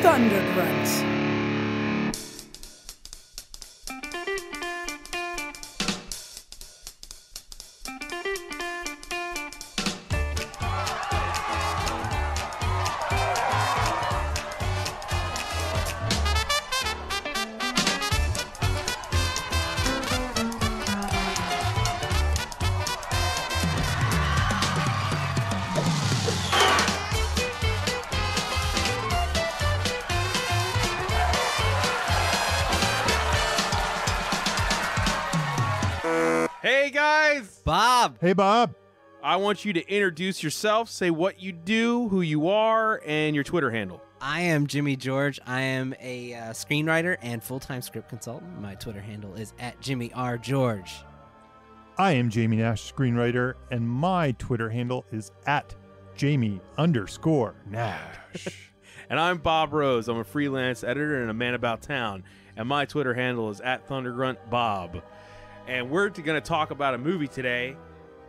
Thundergrunt. Hey guys! Bob. Hey, Bob. I want you to introduce yourself, say what you do, who you are, and your Twitter handle. I am Jimmy George. I am a screenwriter and full-time script consultant. My Twitter handle is @JimmyRGeorge. I am Jamie Nash, screenwriter, and my Twitter handle is @Jamie_Nash. And I'm Bob Rose. I'm a freelance editor and a man about town. And my Twitter handle is @ThundergruntBob. And we're going to talk about a movie today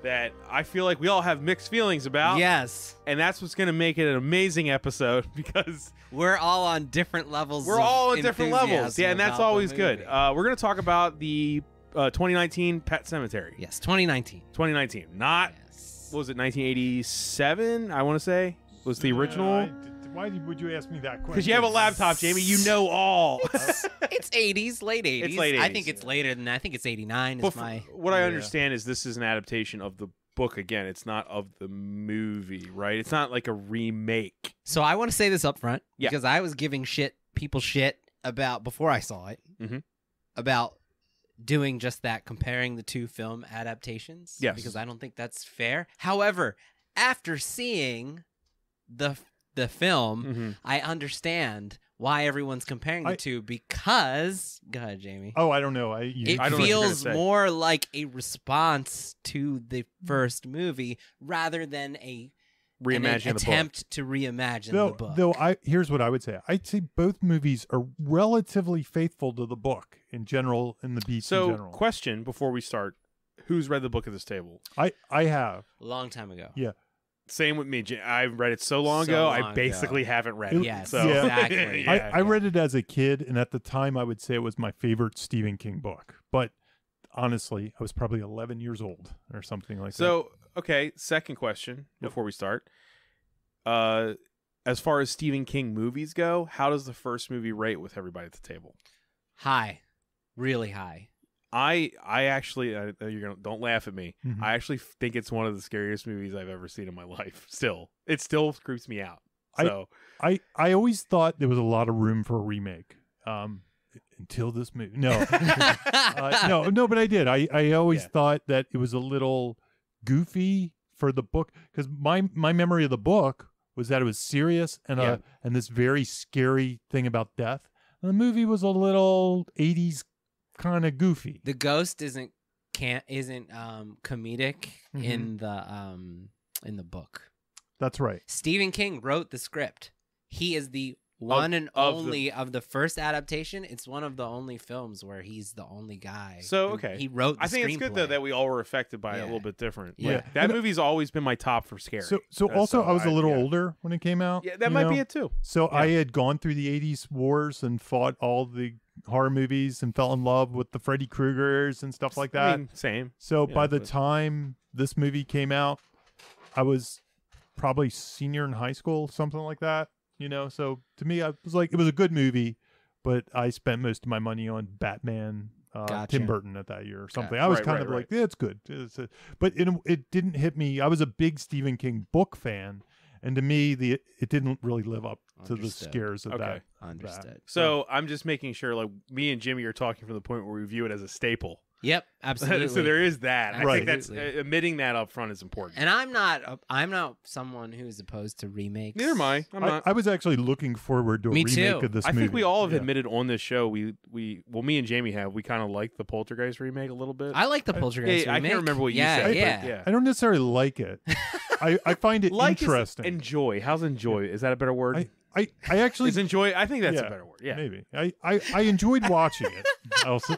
that I feel like we all have mixed feelings about. Yes. And that's what's going to make it an amazing episode because We're all on different levels. we're of all on different levels. enthusiasm Yeah, and that's about the always good. movie. We're going to talk about the 2019 Pet Sematary. Yes, 2019. 2019. Not, Yes. what was it, 1987, I want to say, was the original? Why would you ask me that question? Because you have a laptop, Jamie. You know all. It's 80s, late 80s. It's late I 80s. think it's later than that. I think it's 89 is my... What I understand is this is an adaptation of the book again. It's not of the movie, right? It's not like a remake. So I want to say this up front Yeah. because I was giving people shit about, before I saw it, Mhm. about doing just that, comparing the two film adaptations. Yes. Because I don't think that's fair. However, after seeing the film, Mm-hmm. I understand why everyone's comparing the two because... Go ahead, Jamie. Oh, I don't know. I It don't know what you're gonna feels say. more like a response to the first movie rather than an Reimagine the book. attempt to reimagine the book. Here's what I would say. I'd say both movies are relatively faithful to the book in general, in the beats in So, general. question before we start. Who's read the book at this table? I have. Long time ago. Yeah. Same with me. I read it so long So ago, long I basically ago. haven't read it. Yes, So, Yeah. exactly. yeah. I read it as a kid, and at the time, I would say it was my favorite Stephen King book. But honestly, I was probably 11 years old or something like that. So, okay, second question before we start. As far as Stephen King movies go, how does the first movie rate with everybody at the table? High. Really high. I actually, don't laugh at me. Mhm. I actually think it's one of the scariest movies I've ever seen in my life. Still, it still creeps me out. So I always thought there was a lot of room for a remake. Until this movie, no, no, but I did. I always thought that it was a little goofy for the book because my memory of the book was that it was serious and and this very scary thing about death. And the movie was a little 80s kind of goofy. The ghost isn't comedic in the book. That's right. Stephen King wrote the script. He is the one and only of the first adaptation. It's one of the only films where he's the only guy. So, who- okay. he wrote the I think it's good though screenplay. that we all were affected by it a Yeah. little bit different. Yeah. Like, that movie's always been my top for scary. So also I was a little yeah. older when it came out. Yeah, that you might know? be it too. So I had gone through the 80s wars and fought all the horror movies and fell in love with the Freddy Kruegers and stuff like that. I mean, same. So Yeah, by the but- time this movie came out, I was probably senior in high school, something like that. So to me, I was like, it was a good movie, but I spent most of my money on Batman, Gotcha. Tim Burton at that year or something. Gotcha. I was Right, kind right, of right. like, yeah, it's good. But it didn't hit me. I was a big Stephen King book fan, and to me, it didn't really live up to the Understood. scares of Okay. that. Understood. So I'm just making sure, like, me and Jimmy are talking from the point where we view it as a staple. Yep, absolutely. So there is that. I Right. think that's Absolutely. admitting that up front is important. And I'm not someone who's opposed to remakes. Neither am I. I'm not. I was actually looking forward to a Me remake too. of this I movie. think we all have Yeah. admitted on this show me and Jamie have. We kind of like the Poltergeist remake a little bit. I like the Poltergeist I can't remake. remember what you yeah, said. but Yeah, yeah. I don't necessarily like it. I find it Like is interesting. enjoy. How's enjoy? Is that a better word? I actually Is enjoy. I think that's a Yeah, better word. Yeah. maybe I enjoyed watching it.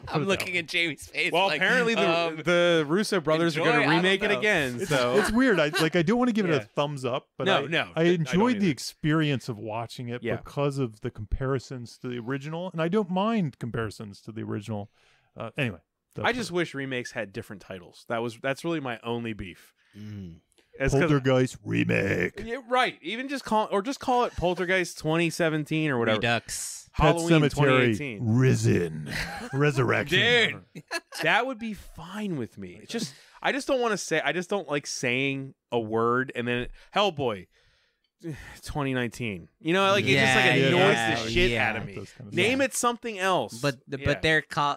I'm looking at Jamie's face. Well, like, apparently the Russo brothers are going enjoy? to I remake don't it know. again. So It's weird. I don't want to give it Yeah. a thumbs up, but No, I no, I I don't enjoyed the either. experience of watching it Yeah. because of the comparisons to the original, and I don't mind comparisons to the original. Anyway, I just wish remakes had different titles. That's really my only beef. Mm. It's 'cause- Poltergeist remake. Yeah, right. Even just call it Poltergeist 2017 or whatever. Redux. Pet Halloween Cemetery 2018. Risen. Resurrection. Dude, that would be fine with me. It's just I just don't want to say. I just don't like saying a word and then Hellboy 2019. You know, like it just like Yeah, annoys yeah, the shit yeah. out of me. Those kind of Name stuff. it something else. But Yeah.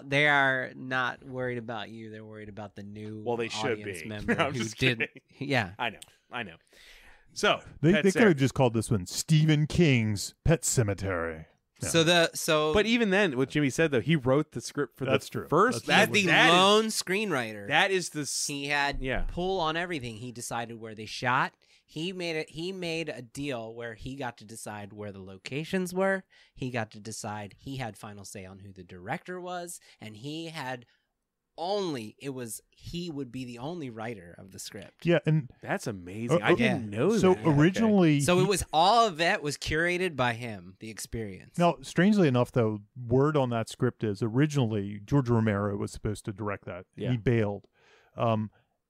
they are not worried about you. They're worried about the new Well, they should audience be. member I'm who just did. kidding. Yeah. I know. So They Pet could Sematary. have just called this one Stephen King's Pet Cemetery. Yeah. So But even then, what Jimmy said though, he wrote the script for That's the true. first. That's he's the that is- lone screenwriter. that is the s- He had Yeah. pull on everything. He decided where they shot. He made a deal where he got to decide where the locations were. He got to decide. He had final say on who the director was, and he would be the only writer of the script. Yeah, and That's amazing. Oh, I oh, didn't know so that. Okay. originally, So it was all of it was curated by him. The experience. Now, strangely enough, though, word on that script is originally George Romero was supposed to direct that. Yeah. He bailed.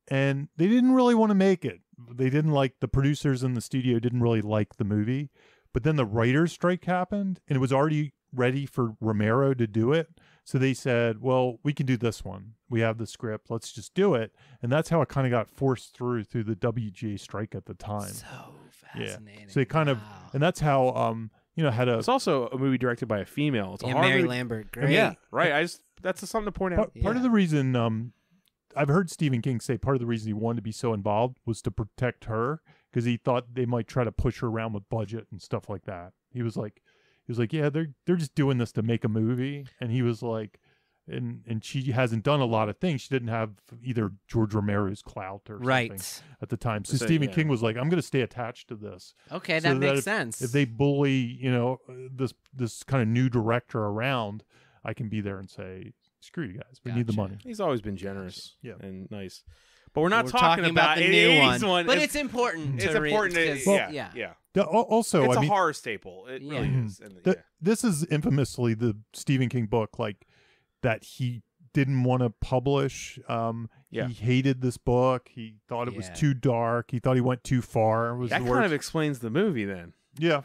And they didn't really want to make it. They didn't like, the producers in the studio didn't really like the movie. But then the writer's strike happened, and it was already ready for Romero to do it. So they said, well, we can do this one. We have the script. Let's just do it. And that's how it kind of got forced through the WGA strike at the time. So Yeah. fascinating. So they kind of, Wow. and that's how, had a It's also a movie directed by a female. It's a Yeah, hard Mary movie- Lambert. Great. Yeah, right. That's something to point out. part of the reason I've heard Stephen King say part of the reason he wanted to be so involved was to protect her because he thought they might try to push her around with budget and stuff like that. He was like, yeah, they're just doing this to make a movie, and he was like, and she hasn't done a lot of things. She didn't have either George Romero's clout or something Right. at the time. So So, Stephen yeah. King was like, I'm going to stay attached to this. Okay, So that makes if- sense. If they bully, this kind of new director around, I can be there and say, screw you guys. We need the Gotcha. money. He's always been generous, Yeah. and nice. But we're not We're talking about the an new 80s one. But it's important. It's to important. To, 'cause- yeah. Also, It's I a mean, horror staple. It really Yeah. is. And, this is infamously the Stephen King book, like that he didn't want to publish. Yeah. He hated this book. He thought it was Yeah. too dark. He thought he went too far. Was that the kind words. of explains the movie then. Yeah,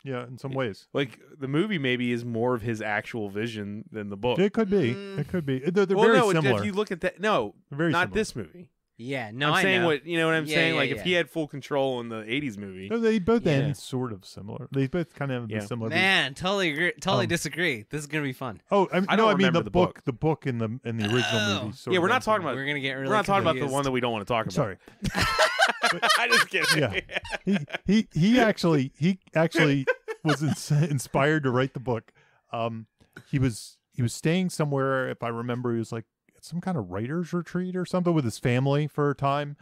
in some ways. Like the movie maybe is more of his actual vision than the book. It could be. Mm. It could be. They're well, very no, similar. if you look at that, no, They're very not similar. this movie. Yeah, no, I'm I saying know. what you know what I'm Yeah, saying. yeah, Like if yeah. he had full control in the '80s movie, No, they both Yeah. end sort of similar. They both kind of have Yeah. the similar. Man, totally agree, totally Um, disagree. This is gonna be fun. Oh, I no, don't I mean remember the the book. book. The book in the original Oh. movie. sort Yeah, of we're not ends talking similar. about- We're gonna get really we're not talking about the confused. one that we don't want to talk about. Sorry. I just kidding. Yeah. He actually was inspired to write the book. He was staying somewhere, if I remember, he was like at some kind of writer's retreat or something with his family for a time,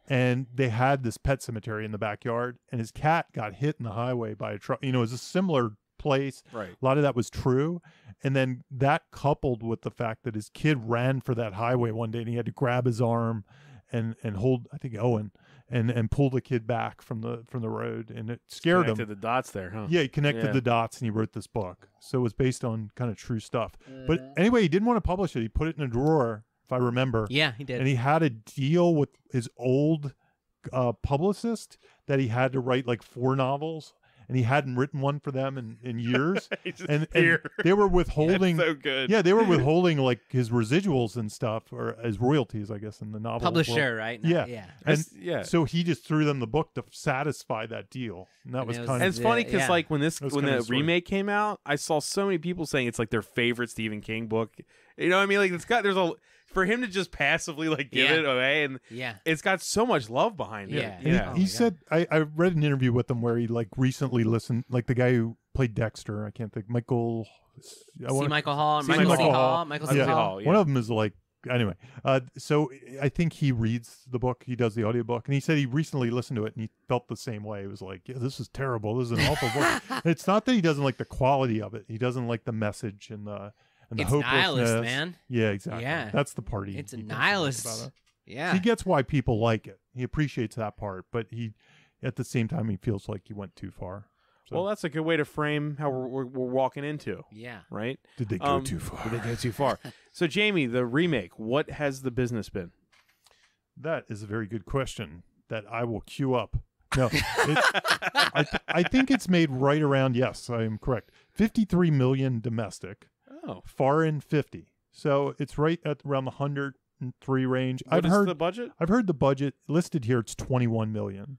and they had this pet cemetery in the backyard, and his cat got hit in the highway by a truck. It was a similar place. Right. A lot of that was true. And then that coupled with the fact that his kid ran for that highway one day and he had to grab his arm and hold, I think, Owen, and pull the kid back from the road, and it scared him. Connected the dots there, huh? Yeah, he connected Yeah. the dots and he wrote this book. So it was based on kind of true stuff. But anyway, he didn't want to publish it. He put it in a drawer, if I remember. Yeah, he did. And he had a deal with his old publicist that he had to write like 4 novels, and he hadn't written one for them in years. He's just and here. they were withholding. That's so good. Yeah, they were withholding like his residuals and stuff, or his royalties, I guess, in the novel. Publisher, right? No, Yeah. yeah. And yeah. so he just threw them the book to satisfy that deal, and that And was it was- kind And of it's funny because Yeah. like when That's the kind of the story. remake came out, I saw so many people saying it's like their favorite Stephen King book. You know what I mean? Like there's a for him to just passively like give Yeah. it away, and Yeah. it's got so much love behind it. Yeah. And Yeah. Oh he my said, I read an interview with him where he like recently listened, like the guy who played Dexter, I can't think, Michael. C. Michael Hall, C. Michael Michael C. Hall. Hall, Michael Michael C. C. Hall. Hall. One of them is like Anyway, so I think he reads the book. He does the audiobook, and he said he recently listened to it, and he felt the same way. He was like, "Yeah, this is terrible. This is an awful book." It's not that he doesn't like the quality of it. He doesn't like the message and the It's hopelessness. nihilist, man. Yeah, exactly. Yeah. That's the part he. It's a he doesn't nihilist. like about it. Yeah. He gets why people like it. He appreciates that part, but at the same time, he feels like he went too far. So, Well, that's a good way to frame how we're walking into, Yeah. right? did they go too far? Did they go too far? So, Jamie, the remake, what has the business been? That is a very good question that I will queue up. No, I think it's made right around, yes, I am correct, 53 million domestic, Oh. foreign 50. So it's right at around the 103 range. What is the budget? I've heard the budget listed here, it's 21 million.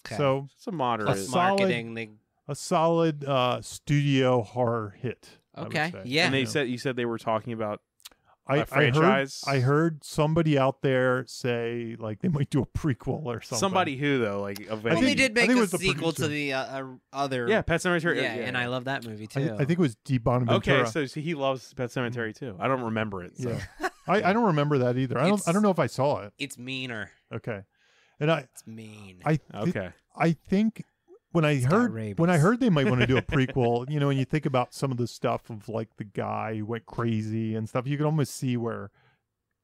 Okay. So It's a moderate. Plus solid- marketing. They a solid studio horror hit. I would Okay, say. yeah. And You you said they were talking about I franchise? I heard somebody out there say like they might do a prequel or something. somebody who, though, like, well, eventually. they did I make think it a was the sequel to producer. the other. Yeah, Pet Sematary. Yeah, and I love that movie too. I think it was Deep Bonaventura. Okay, so see, he loves Pet Sematary too. I don't remember it. So. Yeah. I don't remember that either. I don't know if I saw it. It's meaner. Okay. And It's mean. Okay. I think when I got heard rabies. they might want to do a prequel, when you think about some of the stuff of like the guy who went crazy and stuff, you can almost see where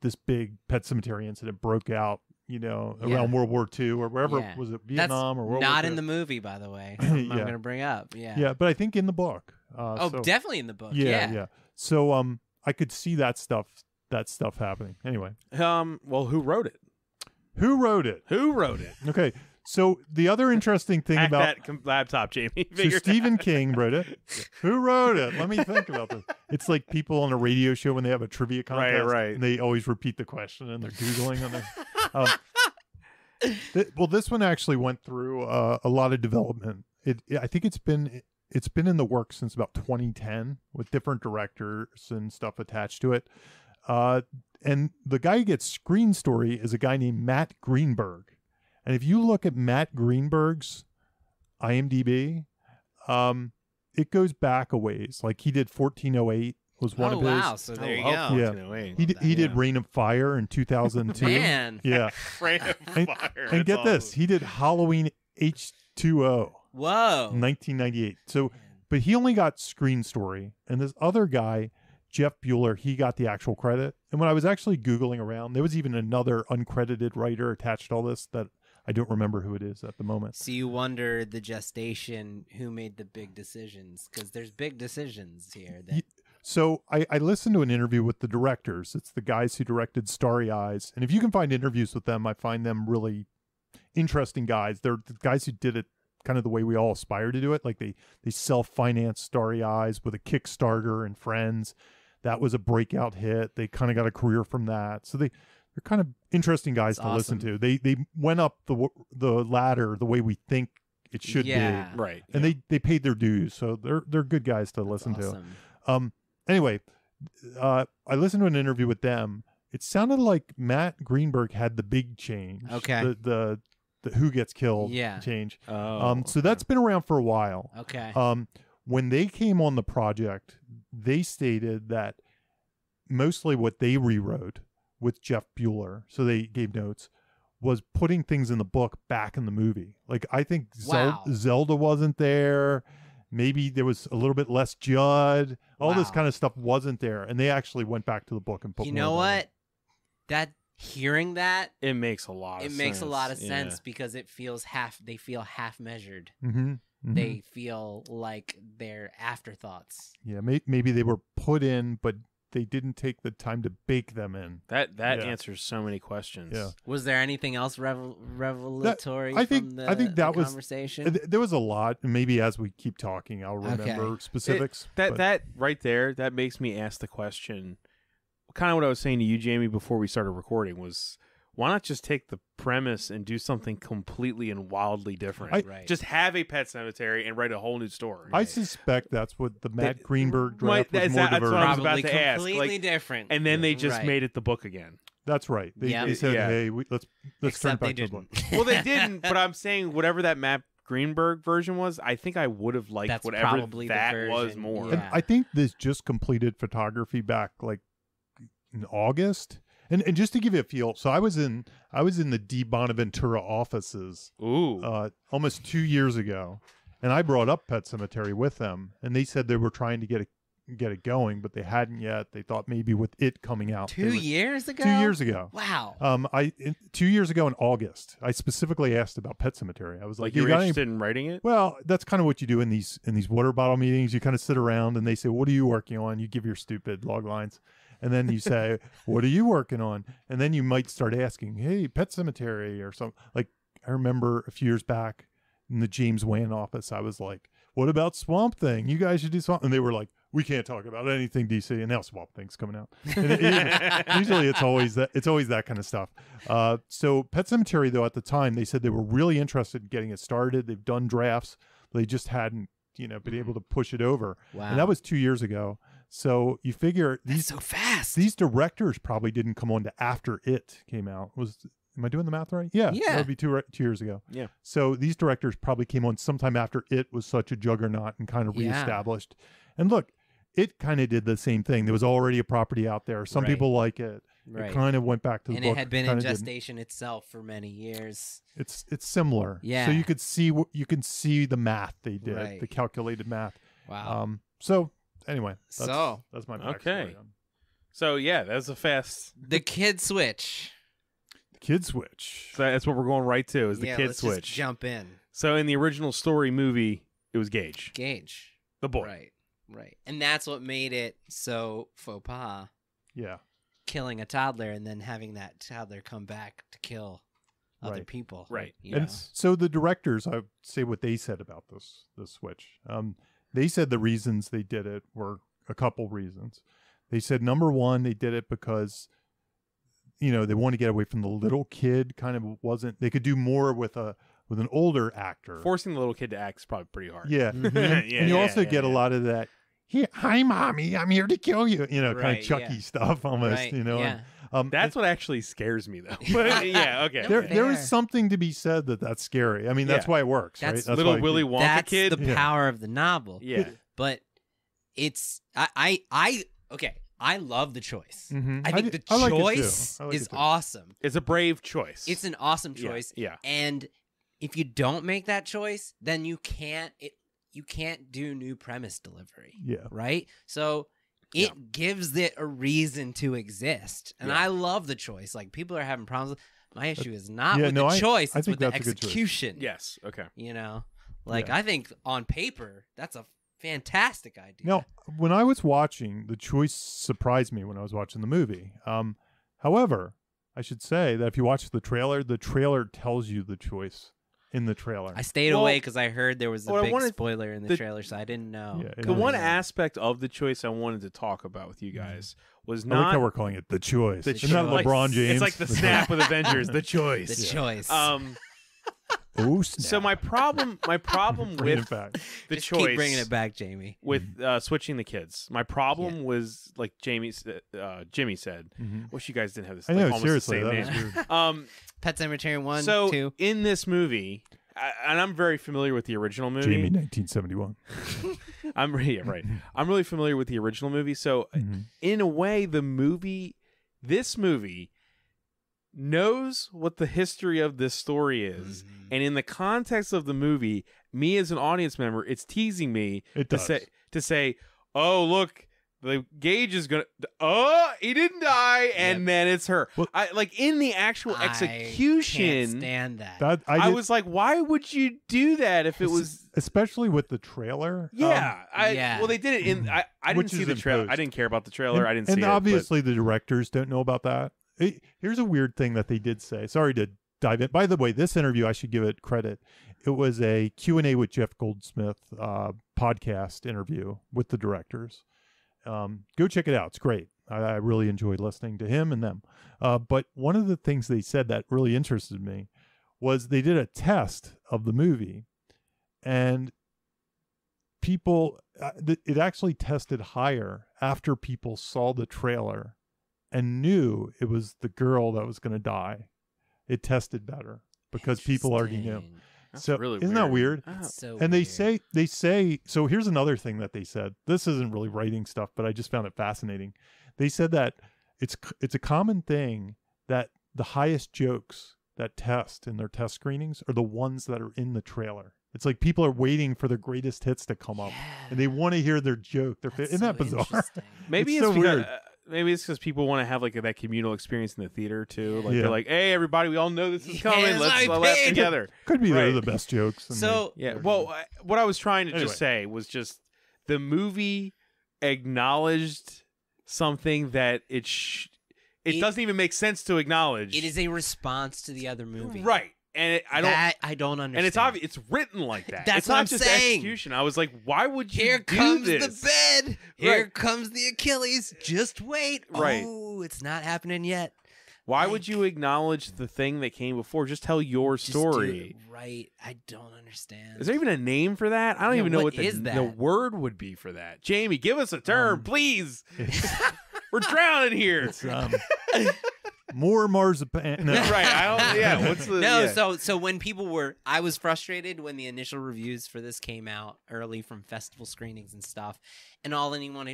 this big Pet Sematary incident broke out, around World War II or wherever. Yeah. Was it Vietnam or World Not War in II? the movie, by the way. Yeah. I'm going to bring up. Yeah. Yeah, but I think in the book. So, Definitely in the book. yeah. So I could see that stuff happening. Anyway, Well, who wrote it? who wrote it? Who wrote it? Okay. So the other interesting thing Hack about that laptop, Jamie. so Figure it Stephen King wrote it. Who wrote it? Let me think about this. It's like people on a radio show when they have a trivia contest, right. and they always repeat the question and they're googling on their. Well, this one actually went through a lot of development. I think it's been in the works since about 2010 with different directors and stuff attached to it. And the guy who gets screen story is a guy named Matt Greenberg. And if you look at Matt Greenberg's IMDb, it goes back a ways. Like he did 1408 was one of his. Wow. So there you go. Yeah. 1408. He did Reign of Fire in 2002. Man. Yeah. Reign of And, Fire. and get That's this, awesome. he did Halloween H2O, Whoa. 1998. So, but he only got screen story, and this other guy, Jeff Bueller, he got the actual credit. And when I was actually Googling around, there was even another uncredited writer attached to all this that I don't remember who it is at the moment. So you wonder the gestation, who made the big decisions? Because there's big decisions here. That So I listened to an interview with the directors. It's the guys who directed Starry Eyes. And if you can find interviews with them, I find them really interesting guys. They're the guys who did it kind of the way we all aspire to do it. Like they self-financed Starry Eyes with a Kickstarter and friends. That was a breakout hit. They kind of got a career from that. So they're kind of interesting guys That's to listen awesome. to. They went up the ladder the way we think it should Yeah. be. Right. And they paid their dues. So they're good guys to listen to. awesome. Anyway, I listened to an interview with them. It sounded like Matt Greenberg had the big change. Okay. The who gets killed Yeah. change. Oh, So that's been around for a while. Okay. When they came on the project, they stated that mostly what they rewrote with Jeff Bueller, so they gave notes, was putting things in the book back in the movie. Like I think Wow. Zelda wasn't there. Maybe there was a little bit less Judd. All this Wow. kind of stuff wasn't there, and they actually went back to the book and put. You more know of it what? That hearing that, it makes a lot of it sense. makes a lot of Yeah. sense because it feels they feel half measured. in. Mhm. They feel like they're afterthoughts. Yeah, maybe they were put in, but they didn't take the time to bake them in. That Yeah. answers so many questions. Yeah. Was there anything else revelatory? I think from that the was conversation. There was a lot, and maybe as we keep talking, I'll remember Okay. specifics. but- That right there, that makes me ask the question. Kind of what I was saying to you, Jamie, before we started recording was, why not just take the premise and do something completely and wildly different? Right. Just have a Pet Cemetery and write a whole new story. I suspect that's what the Matt Greenberg Might- draft was more that's what diverse. I was about Probably to ask, completely like- different. and then they just Right. made it the book again. That's right. They, Yeah. they said, Yeah. "Hey, let's turn Except back they to the book." didn't. Well, they didn't, but I'm saying whatever that Matt Greenberg version was, I think I would have liked That's whatever probably the that was version, more. yeah. And I think this just completed photography back like in August, And just to give you a feel, so I was in the D Bonaventura offices almost 2 years ago, and I brought up Pet Sematary with them, and they said they were trying to get it going, but they hadn't yet. They thought maybe with it coming out 2 years ago. 2 years ago. Wow. 2 years ago in August, I specifically asked about Pet Sematary. I was like, you were got any interested in writing it? Well, that's kind of what you do in these water bottle meetings. You kind of sit around and they say, "What are you working on?" You give your stupid log lines, and then you say, "What are you working on?" And then you might start asking, "Hey, Pet Sematary," or something. Like I remember a few years back in the James Wan office, I was like, "What about Swamp Thing? You guys should do something." And they were like, "We can't talk about anything DC." And now Swamp Thing's coming out. And usually it's always that kind of stuff. So Pet Sematary, though, at the time, they said they were really interested in getting it started. They've done drafts. They just hadn't, been able to push it over. Wow. And that was 2 years ago. So you figure That's so fast. these directors probably didn't come on to after it came out. Am I doing the math right? Yeah. Yeah. That would be 2 years ago. Yeah. So these directors probably came on sometime after it was such a juggernaut and kind of Yeah. reestablished. And look, it kind of did the same thing. There was already a property out there. Some Right. people like it. Right. It kind of went back to the And book. it had been in kinda didn't. gestation itself for many years. It's similar. Yeah. So you could see the math they did, Right. the calculated math. Wow. So anyway, So, that's my okay. backstory on So yeah, that's a fast. the kid switch. the kid switch. So that's what we're going right to is the Yeah, kid let's switch. just jump in. So in the original story movie, it was Gage, Gage. the boy. Right. And that's what made it so faux pas, Yeah. killing a toddler and then having that toddler come back to kill other Right. people. Right. You And know? so the directors, I would say what they said about this switch. They said the reasons they did it were a couple reasons. They said number one, they did it because they want to get away from the little kid. Kind of wasn't. They could do more with an older actor. Forcing the little kid to act is probably pretty hard. Yeah. Mhm. Yeah, And you yeah, also yeah, get a yeah. lot of that. Here, hi, mommy, I'm here to kill you. Kind Right, of Chucky yeah. stuff almost. Right, and, yeah. That's what actually scares me, though. But yeah, okay. No, there fair. is something to be said that's scary. I mean, that's Yeah. why it works, right? That's Little why Willy Wonka That's kid. the power of the novel. Yeah. But it's I love the choice. Mhm. I think the I like it too. choice I like is it too. awesome. It's a brave choice. It's an awesome Yeah, choice. yeah. And if you don't make that choice, then you can't do new premise delivery. Yeah. Right? So it gives it a reason to exist. And Yeah. I love the choice. Like people are having problems. My issue is not yeah, with no, the choice, I it's think with the that's a good choice. execution. Yes. Okay. Like Yeah. I think on paper, that's a fantastic idea. Now, when I was watching, the choice surprised me when I was watching the movie. However, I should say that if you watch the trailer tells you the choice in the trailer. I stayed Well, away because I heard there was a what I big wanted- spoiler in the the- trailer, so I didn't know. Yeah, The Yeah. one Yeah. aspect of the choice I wanted to talk about with you guys was I like how not we're calling it the choice. the It's not choice. LeBron James. It's like the snap with Avengers, the choice. The choice. Oh, snap. So my problem Bring it with back. the Just choice keep bringing it back, Jamie. with switching the kids. My problem was like Jimmy said. Mhm. Wish you guys didn't have this. I like, know, almost seriously, the that same was name. weird. Pet Cemetery 1, So 2. in this movie, and I'm very familiar with the original movie. Jamie, 1971. I'm right. I'm really familiar with the original movie. So Mhm. in a way, this movie knows what the history of this story is, and in the context of the movie, me as an audience member, it's teasing me It to does. say, oh look, the Gage is gonna, he didn't die, and then it's her. Well- I like in the actual I execution. can't stand that. That I did- was like, why would you do that if it was? especially with the trailer. Yeah, yeah. Well, they did it in. I Which didn't see is the trailer. imposed. I didn't care about the trailer. I didn't see and it. obviously the directors don't know about that. Here's a weird thing that they did say. Sorry to dive in. By the way, this interview, I should give it credit. It was a Q&A with Jeff Goldsmith podcast interview with the directors. Go check it out. It's great. I really enjoyed listening to him and them. But one of the things they said that really interested me was they did a test of the movie, and people, it actually tested higher after people saw the trailer and knew it was the girl that was going to die. It tested better because people already knew. Interesting. That's So really isn't that weird? Oh. That's so And weird. they say, so here's another thing that they said. This isn't really writing stuff, but I just found it fascinating. They said that it's a common thing that the highest jokes that test in their test screenings are the ones that are in the trailer. It's like people are waiting for their greatest hits to come up, and they want to hear their joke. Isn't that bizarre? Maybe it's because maybe it's because people want to have like that communal experience in the theater too. Like they're like, "Hey, everybody, we all know this is coming. Let's laugh together." Could be they're the best jokes. So well, what I was trying to just say was just the movie acknowledged something that it doesn't even make sense to acknowledge. It is a response to the other movie, right? And I don't understand. And it's obvious. It's written like that. That's it's what not I'm just saying. execution. I was like, why would you Here do comes this? the bed. Here comes the Achilles. Just wait. Right. Oh, it's not happening yet. Why would you acknowledge the thing that came before? Just tell your story. Right. I don't understand. Is there even a name for that? I don't even know what is that? the word would be for that. Jamie, give us a term, please. We're drowning here. It's, more marzipan. No. Right. I don't. Yeah. What's the? No. Yeah. So when people were, I was frustrated when the initial reviews for this came out early from festival screenings and stuff, and all anyone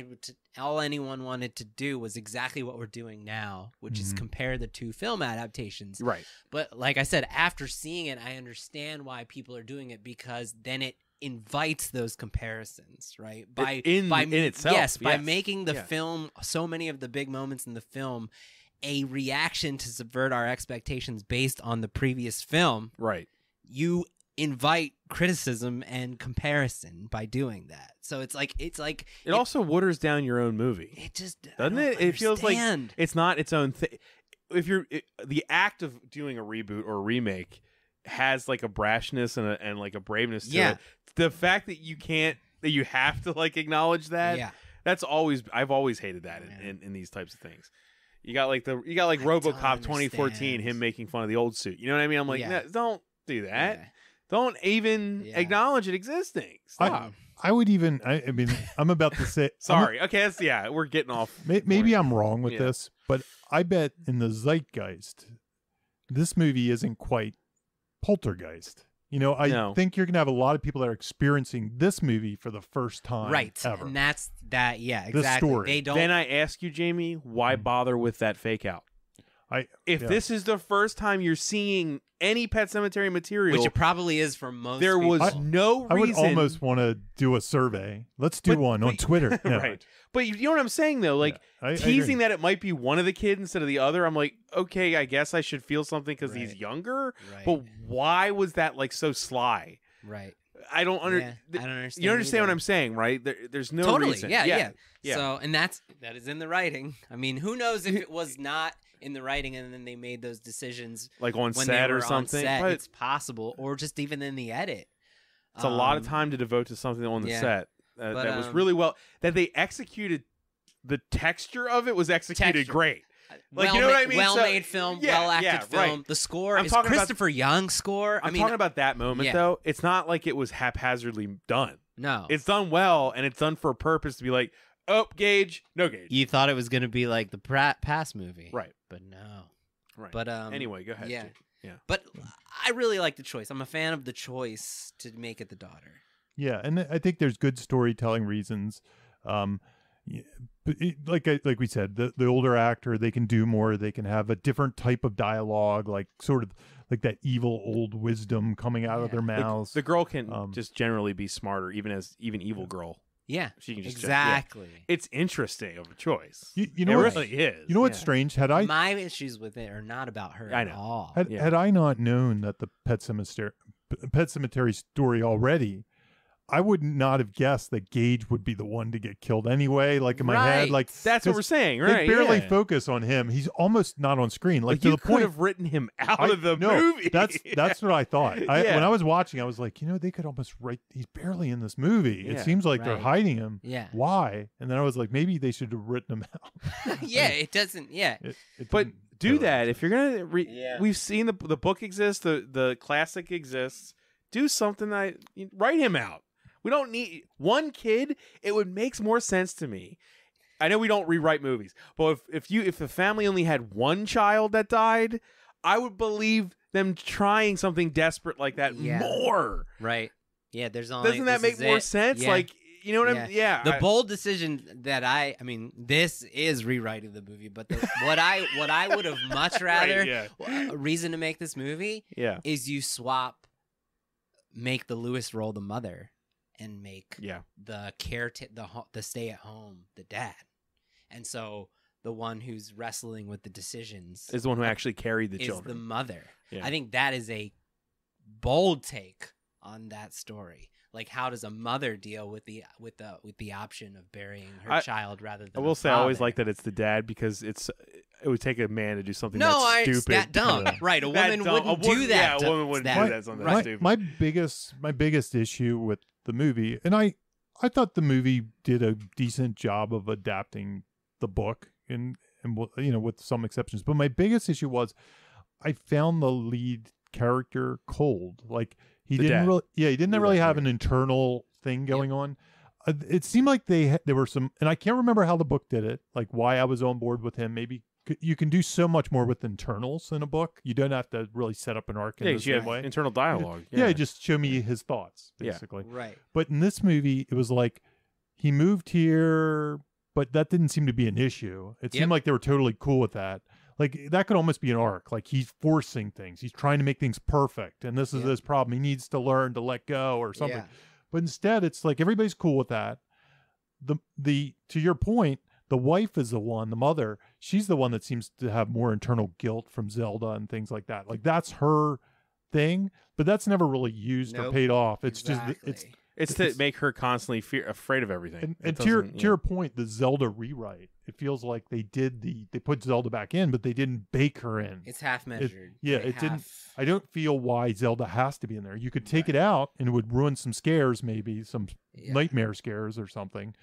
wanted to do was exactly what we're doing now, which is compare the two film adaptations. Right. But like I said, after seeing it, I understand why people are doing it, because then it invites those comparisons, right? In itself. Yes, by making the film, so many of the big moments in the film, a reaction to subvert our expectations based on the previous film. Right. You invite criticism and comparison by doing that. So it's like it also waters down your own movie. It just doesn't it? It feels like it's not its own thing. If the act of doing a reboot or a remake has like a brashness and like a braveness to it. The fact that you have to like acknowledge that. That's I've always hated that in these types of things. You got like RoboCop 2014, him making fun of the old suit. You know what I mean? I'm like, no, don't do that. Yeah. Don't even acknowledge it existing. Stop. I would even. I mean, I'm about to say. Sorry. Okay. We're getting off. Maybe I'm wrong with this, but I bet in the zeitgeist, this movie isn't quite Poltergeist. You know, I think you're going to have a lot of people that are experiencing this movie for the first time ever. And that's that, exactly. The story. They don't. Then I ask you, Jamie, why bother with that fake out? If this is the first time you're seeing any Pet Sematary material, which it probably is for most there people. was no reason. I would almost want to do a survey. Let's do one on Twitter. Right. But you know what I'm saying, though? Like, teasing that it might be one of the kids instead of the other, I'm like, okay, I guess I should feel something because he's younger. Right. But why was that, like, so sly? Right. I don't understand. You understand what I'm saying, right? There's no reason. Yeah. So, and that is in the writing. I mean, who knows if it was not in the writing and then they made those decisions like on when set they were or something. On set. It's possible, or just even in the edit. It's a lot of time to devote to something on the set. That was really that they executed. The texture of it was executed great. Like, you know what I mean? Well-made film, well-acted film. Right. The score is Christopher Young's score. I'm talking about that moment, though. It's not like it was haphazardly done. No. It's done well, and it's done for a purpose to be like, oh, Gage, no Gage. You thought it was going to be like the Pass movie. Right. But no. Right. But anyway, go ahead. Yeah. Yeah. But I really like the choice. I'm a fan of the choice to make it the daughter. Yeah, and I think there's good storytelling reasons. But like we said, the older actor, they can do more. They can have a different type of dialogue, like sort of like that evil old wisdom coming out of their mouths. The girl can just generally be smarter, even evil girl. Yeah, she can just exactly. It's interesting of a choice. You know, it really is. You know what's strange? My issues with it are not about her at all. Had I not known that the Pet Sematary story already, I would not have guessed that Gage would be the one to get killed anyway. Like in my head, like that's what we're saying, right? They barely focus on him. He's almost not on screen. Like to you the point have written him out of the movie. That's what I thought. When I was watching, I was like, they could almost write. He's barely in this movie. It seems like they're hiding him. Yeah. Why? And then I was like, maybe they should have written him out. It doesn't. Yeah. But do that if you're gonna. We've seen the book exists. The classic exists. Do something write him out. We don't need one kid. It would make more sense to me. I know we don't rewrite movies, but if the family only had one child that died, I would believe them trying something desperate like that more. Right. Yeah. There's only. Doesn't that make more sense? Yeah. Like You know what I mean? Yeah. The bold decision that I mean, this is rewriting the movie, but what I would have much rather a reason to make this movie is you make the Lewis role the mother and make the the stay at home the dad. And so the one who's wrestling with the decisions is the one who actually carried the children. Is the mother. Yeah. I think that is a bold take on that story. Like, how does a mother deal with the option of burying her child rather than? I will say, I always like that it's the dad because it would take a man to do something that's stupid. That dumb, right? A woman wouldn't do that. Yeah, a woman wouldn't do that. Something stupid. My biggest issue with the movie, and I thought the movie did a decent job of adapting the book, and with some exceptions. But my biggest issue was I found the lead character cold. Like he didn't really have an internal thing going on. It seemed like there were some, and I can't remember how the book did it. Like why I was on board with him. Maybe you can do so much more with internals in a book. You don't have to really set up an arc in the same way. Internal dialogue. Yeah, just show me his thoughts basically. Yeah. Right. But in this movie, it was like he moved here, but that didn't seem to be an issue. It seemed like they were totally cool with that. Like that could almost be an arc. Like he's forcing things. He's trying to make things perfect. And this is his problem. He needs to learn to let go or something. Yeah. But instead it's like everybody's cool with that. The to your point, the wife is the mother, she's the one that seems to have more internal guilt from Zelda and things like that. Like that's her thing, but that's never really used or paid off. It's just it's to make her constantly afraid of everything. And to your point, the Zelda rewrite, it feels like they put Zelda back in, but they didn't bake her in. It's half measured. Didn't. I don't feel why Zelda has to be in there. You could take it out and it would ruin some scares, maybe some nightmare scares or something.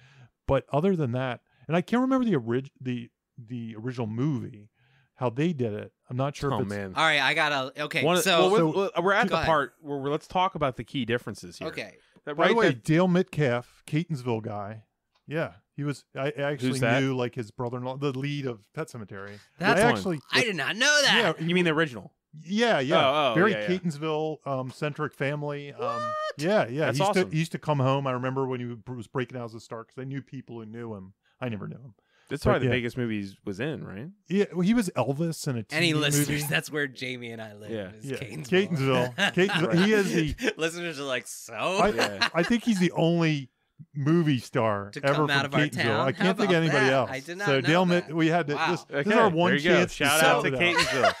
But other than that, and I can't remember the original movie, how they did it. I'm not sure. Oh man! All right, I gotta. Okay, we're at the part where let's talk about the key differences here. Okay. By the way, Dale Metcalf, Catonsville guy. Yeah, he was. I actually knew like his brother-in-law, the lead of Pet Cemetery. I did not know that. Yeah, you mean the original? Yeah. Very Catonsville centric family. What? Yeah. That's awesome. He used to come home. I remember when he was breaking out as a star because I knew people who knew him. I never knew him. That's probably the biggest movie he was in, right? Yeah, well, he was Elvis in a TV Any listeners, movie. That's where Jamie and I live. Yeah. Catonsville. Right. He is the listeners are like, I think he's the only movie star to ever come from out of our Catonsville. town. I can't think of anybody else. I did not so know Dale, that. we had to. Wow. This is our one chance. Shout out to Catonsville.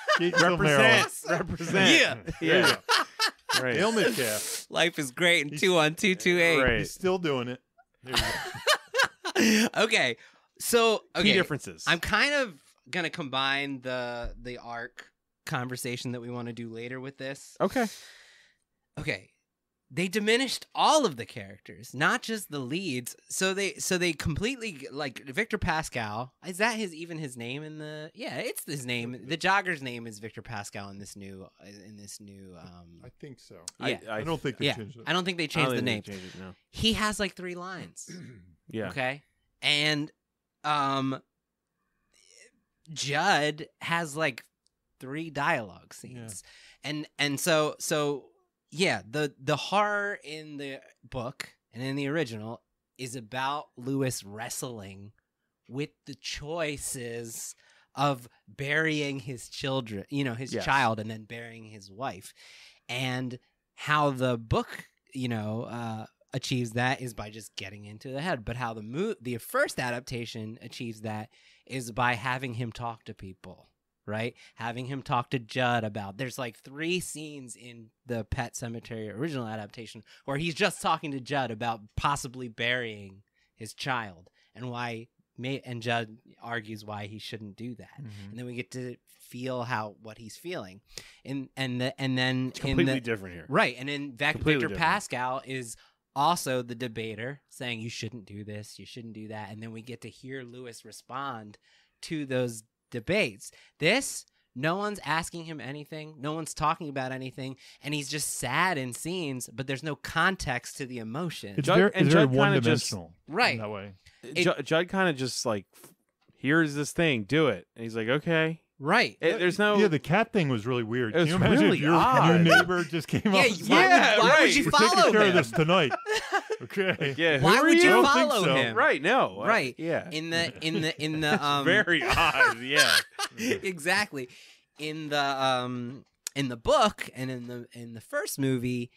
Represent. Yeah. Right. Dale Metcalf. Life is great in 21228. Right. He's still doing it. Okay. So key differences. I'm kind of gonna combine the arc conversation that we want to do later with this. Okay. They diminished all of the characters, not just the leads. So they completely, like, Victor Pascal. Is that his name in the? Yeah, it's his name. The jogger's name is Victor Pascal in this new. I think so. Yeah. I don't think they changed it. I don't think they changed the name. No. He has like 3 lines. Yeah. Okay. And Judd has like 3 dialogue scenes. And so yeah, the horror in the book and in the original is about Lewis wrestling with the choices of burying his children, his child, and then burying his wife. And how the book, achieves that is by just getting into the head. But how the first adaptation achieves that is by having him talk to people, right? Having him talk to Judd about, there's like 3 scenes in the Pet Sematary original adaptation where he's just talking to Judd about possibly burying his child and and Judd argues why he shouldn't do that. And then we get to feel what he's feeling. And then it's completely different here. Right. And then Victor Pascal is also the debater saying you shouldn't do this, you shouldn't do that. And then we get to hear Lewis respond to those debates. No one's asking him anything. No one's talking about anything. And he's just sad in scenes, but there's no context to the emotion. It's very one-dimensional. Right. In that way. Judd kind of just like, here's this thing, do it. And he's like, okay. Right. There's no. Yeah, the cat thing was really weird. It was Can you imagine really if your odd. neighbor just came up? Why would you We're follow taking care him? of this tonight. Okay. Yeah, who Why are would you? you don't think follow so. him? Right, no. Right. Yeah. In the Very odd, yeah. exactly. In the book and in the first movie,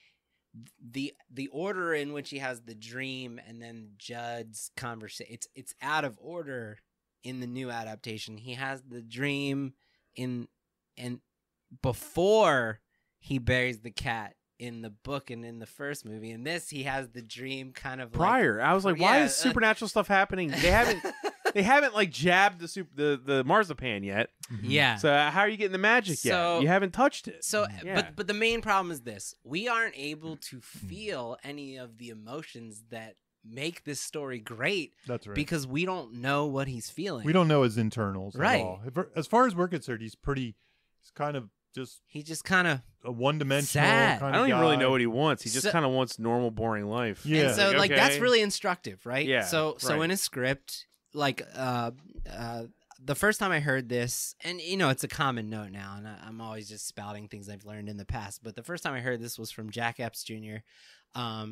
the order in which he has the dream and then Judd's conversation, it's out of order in the new adaptation. He has the dream and before he buries the cat in the book and in the first movie. In this, he has the dream kind of Prior. I was like, why is supernatural stuff happening? They haven't like jabbed the marzipan yet. Yeah. So how are you getting the magic yet? You haven't touched it. So, Yeah. but the main problem is this: we aren't able to feel any of the emotions that make this story great. That's right. Because we don't know what he's feeling. We don't know his internals Right. at all. As far as we're concerned, he's kind of just He just kind of a one-dimensional sad. kind I don't of even really guy. know what he wants. He just So- kind of wants normal, boring life. Yeah. And so Like, like okay. that's really instructive, right? Yeah, So right. in a script, like the first time I heard this, and it's a common note now, and I'm always just spouting things I've learned in the past. But the first time I heard this was from Jack Epps Jr.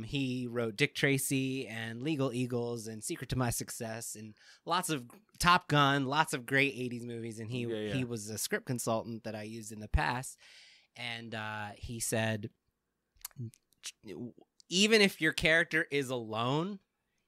He wrote Dick Tracy and Legal Eagles and Secret to My Success and lots of Top Gun, lots of great 80s movies. And he was a script consultant that I used in the past. And he said, even if your character is alone,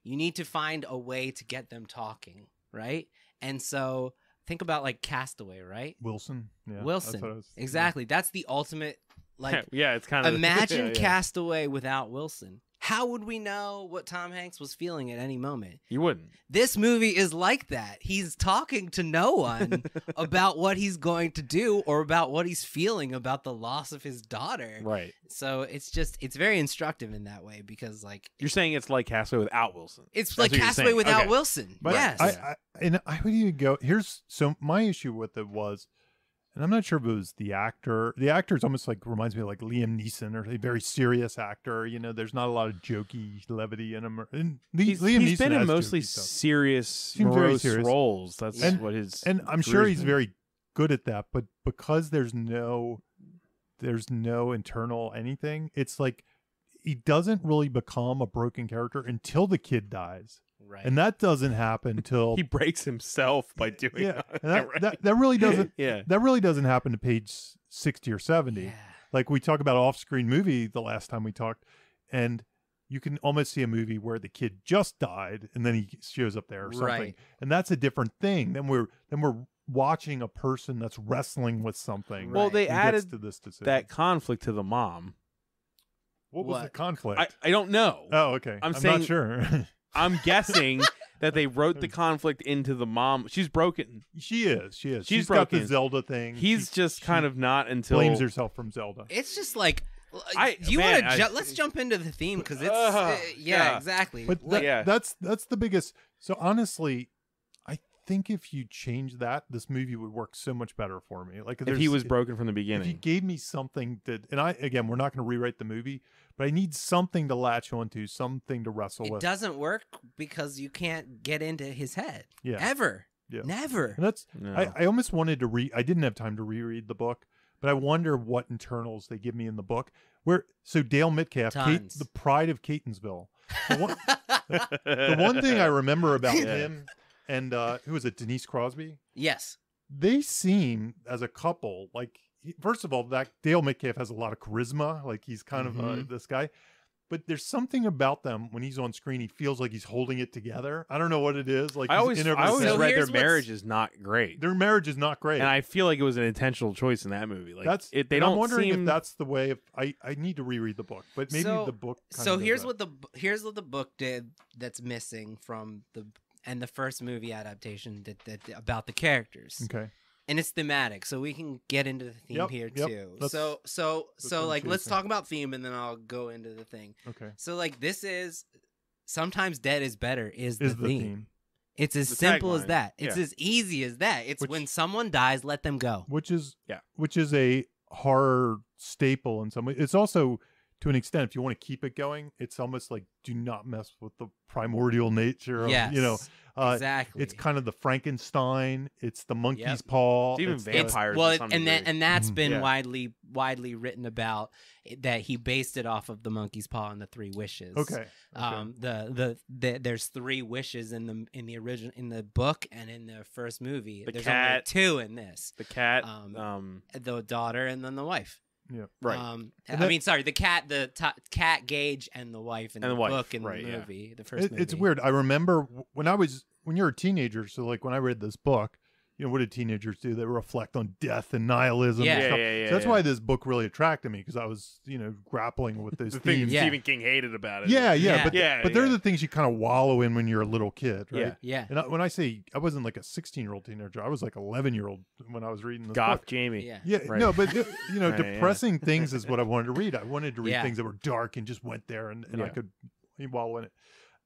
you need to find a way to get them talking, right? And so think about like Castaway, right? Wilson. Yeah, Wilson. that's what I was- Exactly. That's the ultimate, like, yeah, it's kind of imagine yeah. Castaway without Wilson. How would we know what Tom Hanks was feeling at any moment? You wouldn't. This movie is like that. He's talking to no one about what he's going to do or about what he's feeling about the loss of his daughter. Right. So it's very instructive in that way because like You're saying it's like Castaway without Wilson. it's That's like what you're Castaway saying. without Okay. Wilson. But Yes. I would even go so my issue with it was, and I'm not sure if it was the actor. The actor is almost like reminds me of like Liam Neeson, or a very serious actor. There's not a lot of jokey levity in him. And He's Liam Neeson been in has mostly jokey stuff. serious, Seems very morose serious. roles. That's Yeah. what his. And I'm sure career's he's been. very good at that, but because there's no internal anything, it's like he doesn't really become a broken character until the kid dies. Right. And that doesn't happen until He breaks himself by doing yeah. that. And that really doesn't Yeah. that really doesn't happen to page 60 or 70. Yeah. Like we talk about off-screen movie the last time we talked, and you can almost see a movie where the kid just died and then he shows up there or something. Right. And that's a different thing. Then we're watching a person that's wrestling with something. Well, they who gets added to this decision. that conflict to the mom. What was the What? conflict? I don't know. Oh, okay. I'm not saying- sure. I'm guessing that they wrote the conflict into the mom. She's broken. She is. She's She's got the broken. Zelda thing. He's She- just she kind of not until blames herself from Zelda. It's just like I- do you man, want to I- let's jump into the theme because it's Yeah. yeah, exactly. But Like, yeah. that's the biggest. So honestly, I think if you change that, this movie would work so much better for me. Like if there's- he was broken from the If you beginning. gave me something that, and we're not going to rewrite the movie, but I need something to latch onto, something to wrestle it with. doesn't work because you can't get into his head. Yeah. Ever. Yeah. Never. And that's No. I almost wanted to I didn't have time to reread the book, but I wonder what internals they give me in the book. So Dale Metcalf, Tons. the pride of Catonsville. The one thing I remember about Yeah. him and who was it, Denise Crosby? Yes. They seem as a couple like, first of all, that Dale Metcalf has a lot of charisma. Like he's kind of Mhm. this guy, but there's something about them when he's on screen. He feels like he's holding it together. I don't know what it is. Like I always he's in every So read their here's what's- marriage is not great, their marriage is not great. and I feel like it was an intentional choice in that movie. Like That's they and don't I'm wondering seem. if that's the way. I need to reread the book, but maybe So- the book. So here's what the book did that's missing from the first movie adaptation that about the characters. Okay. And it's thematic, so we can get into the theme Yep, here yep. too. That's So what I'm like let's chasing. talk about theme and then I'll go into the thing. Okay. So like this is sometimes dead is better is the Is the theme. theme, It's as The simple as tagline. that. It's Yeah. as easy as that. It's Which- when someone dies, let them go. which is Yeah. which is a horror staple in some way. It's also to an extent, if you want to keep it going, it's almost like do not mess with the primordial nature of, Yes, you know, exactly. it's kind of the Frankenstein, it's the monkey's Yep. paw, It's even it's the- vampires. Well, to some and degree. that's Mhm. been Yeah. widely written about, that he based it off of the monkey's paw and the 3 wishes. Okay. There's 3 wishes in the original, in the book, and in the first movie. The There's cat. only 2 in this. the cat. The daughter and then the wife. Yeah. Right. I that- mean, sorry, the cat, cat Gage and the wife in And the the wife, book and right, the yeah. movie, the first movie. It's weird. I remember when you're a teenager, so like when I read this book, you know, what do teenagers do? They reflect on death and nihilism. Yeah. And stuff. Yeah, So that's yeah. why this book really attracted me, because I was, you know, grappling with those the thing themes. Yeah. Stephen King hated about it. Yeah, Yeah. but Yeah, they're yeah. the things you kind of wallow in when you're a little kid, right? Yeah. Yeah. And when I say I wasn't like a 16-year-old teenager, I was like 11-year-old when I was reading this Goth book. Jamie. Yeah. Yeah, Right. no, but you know, Right, yeah. depressing things is what I wanted to read. I wanted to read Yeah. things that were dark and just went there, and I Yeah. could wallow in it.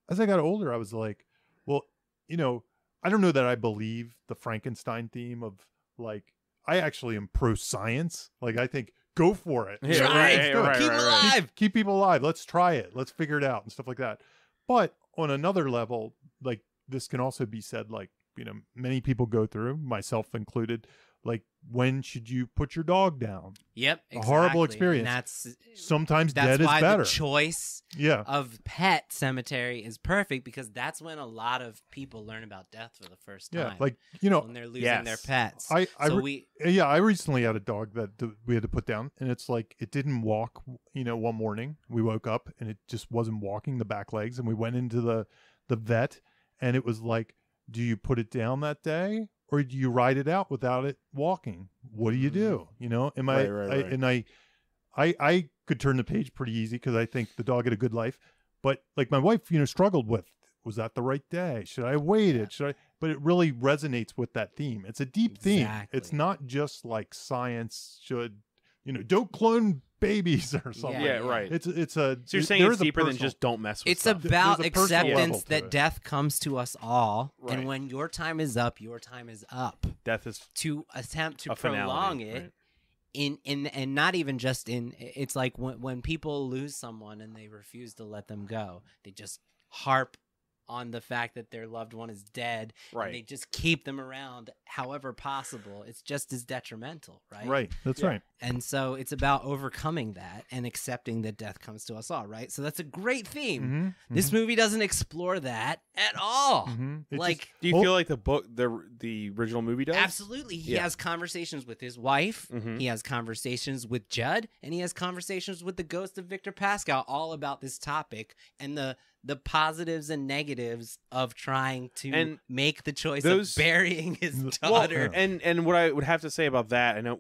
As I got older, I was like, well, you know, I don't know that I believe the Frankenstein theme of like, I actually am pro science. Like, I think go for it. Yeah, You know, right, let's do it. right, Keep right, him right. alive. Keep people alive. Let's try it. Let's figure it out and stuff like that. But on another level, like this can also be said, like, you know, many people go through, myself included, like, when should you put your dog down? Yep. A horrible exactly. experience. And Sometimes that's dead is why better. the choice Yeah. of pet cemetery is perfect, because that's when a lot of people learn about death for the first time. Yeah. Like, you know, when they're losing Yes. their pets. I recently had a dog that we had to put down, and it's like it didn't walk. You know, one morning we woke up and it just wasn't walking the back legs, and we went into the vet, and it was like, do you put it down that day or do you ride it out without it walking? What do you do? You know, am I, Right. and I could turn the page pretty easy because I think the dog had a good life, but like my wife, you know, struggled with, was that the right day? Should I have waited? Should I? But it really resonates with that theme. It's a deep theme. It's Exactly. not just like science should, you know, don't clone babies or something. Yeah, right. It's a. So you're saying there it's is a deeper than personal- just don't mess with It's stuff. about There's a personal level acceptance to that it. death comes to us all, Right. and when your time is up, your time is up. Death is To attempt to a finality, prolong it, right? in and not even just in, it's like when people lose someone and they refuse to let them go, they just harp on the fact that their loved one is dead, Right. and they just keep them around however possible. It's just as detrimental, right? Right. That's Yeah. right. And so it's about overcoming that and accepting that death comes to us all, right? So that's a great theme. Mm-hmm. This movie doesn't explore that at all. Mm-hmm. Like, Do you feel like the book, the original movie does? absolutely. He Yeah. has conversations with his wife. Mhm. He has conversations with Judd, and he has conversations with the ghost of Victor Pascal, all about this topic and the positives and negatives of trying to And make the choice those- of burying his Well, daughter. and what I would have to say about that, I know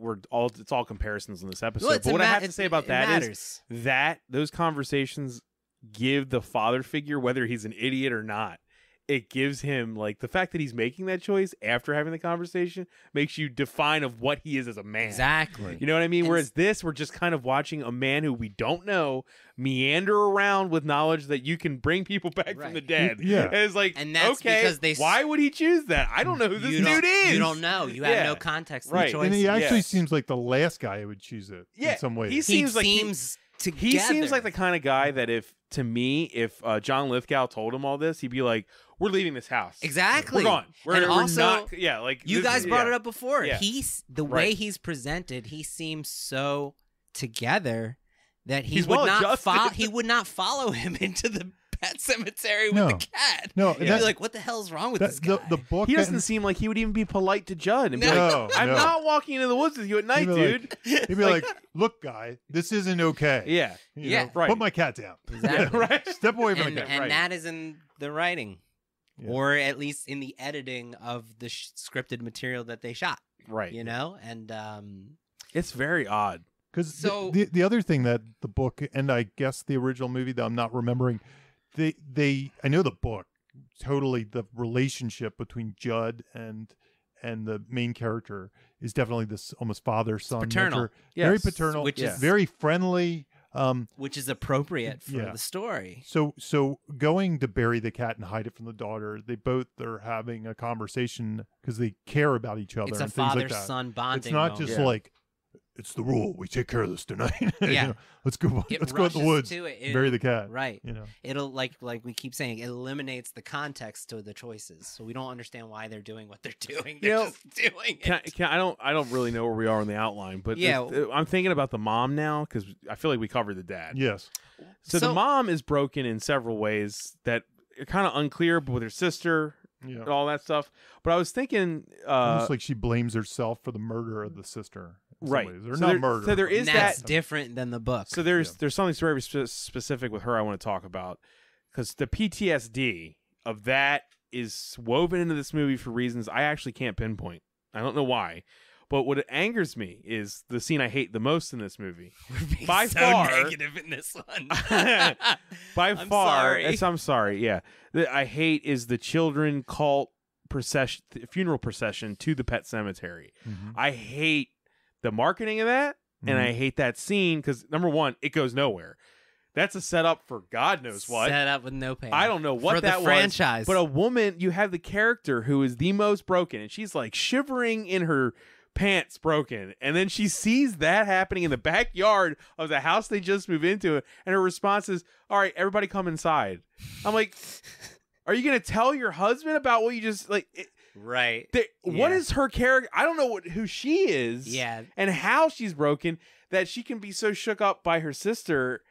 it's all comparisons in this episode, Well, it's but a what I ma- have to it- say about it that matters. is that those conversations give the father figure, whether he's an idiot or not, it gives him, like, the fact that he's making that choice after having the conversation makes you define of what he is as a man. Exactly. You know what I mean? And Whereas this, we're just kind of watching a man who we don't know meander around with knowledge that you can bring people back from Right. the dead. Yeah. And it's like, And that's okay, because they why would he choose that? I don't know who this you don't, dude is. You don't know. You have Yeah. no context. Right. The choice. And he actually Yes. seems like the last guy who would choose it Yeah, in some ways. he he seems like together. he seems like the kind of guy that if John Lithgow told him all this, he'd be like, "We're leaving this house. Exactly. We're gone. We're, And we're also, not. Yeah, like You this guys is- brought yeah. it up before. Yeah. He's the Right. way he's presented. He seems so together that he He's would well not adjusted. he would not follow him into the pet cemetery with No. the cat. No, He'd Yeah. be like, "What the hell's wrong with this the, guy?" the book. He doesn't and- seem like he would even be polite to Judd and be No. like, "I'm no. not walking into the woods with you at night, He'd be dude." He'd be like, "Look, guy, this isn't okay. Yeah, You Yeah. know, right. Put my cat down. Exactly. right. Step away from and the cat." and right. that is in the writing, Yeah. or at least in the editing of the scripted material that they shot. Right. You know, and It's very odd. Because So- the other thing that the book and I guess the original movie that I'm not remembering, they I know the book totally, the relationship between Judd and the main character is definitely this almost father son, paternal. very Yes. paternal, Which is- very friendly. which is appropriate for Yeah. the story. So going to bury the cat and hide it from the daughter, they both are having a conversation because they care about each other. It's a and things like father that. son bonding. It's not moment. just Yeah. like it's the rule. We take care of this tonight. You Yeah. know, let's go. It Let's go out in the woods. rushes to it. and bury the cat. Right. You know. It'll like we keep saying, it eliminates the context to the choices, so we don't understand why they're doing what they're doing. They're just doing it. I don't really know where we are on the outline, but Yeah. I'm thinking about the mom now because I feel like we covered the dad. Yes. So the mom is broken in several ways that are kind of unclear, but with her sister Yeah. and all that stuff. But I was thinking, Almost like she blames herself for the murder of the sister. in some right? ways. Or so not there, murder. So there but- is And that's that. different than the book. So there's something very specific with her I want to talk about because the PTSD of that is woven into this movie for reasons I actually can't pinpoint. I don't know why. But what angers me is the scene I hate the most in this movie. We're being by so far- negative in this one. By I'm far, sorry. I'm sorry. Yeah, that I hate is the children cult procession, funeral procession to the pet cemetery. Mhm. I hate the marketing of that, and I hate that scene because number one, it goes nowhere. That's a setup for God knows what. Set up with no payoff. I don't know what for that the franchise. was. But a woman, you have the character who is the most broken, and she's like shivering in her pants broken, and then she sees that happening in the backyard of the house they just moved into, and her response is, "All right, everybody come inside." I'm like, are you gonna tell your husband about what you just like? right. What Yeah. is her character? I don't know who she is, Yeah. and how she's broken that she can be so shook up by her sister,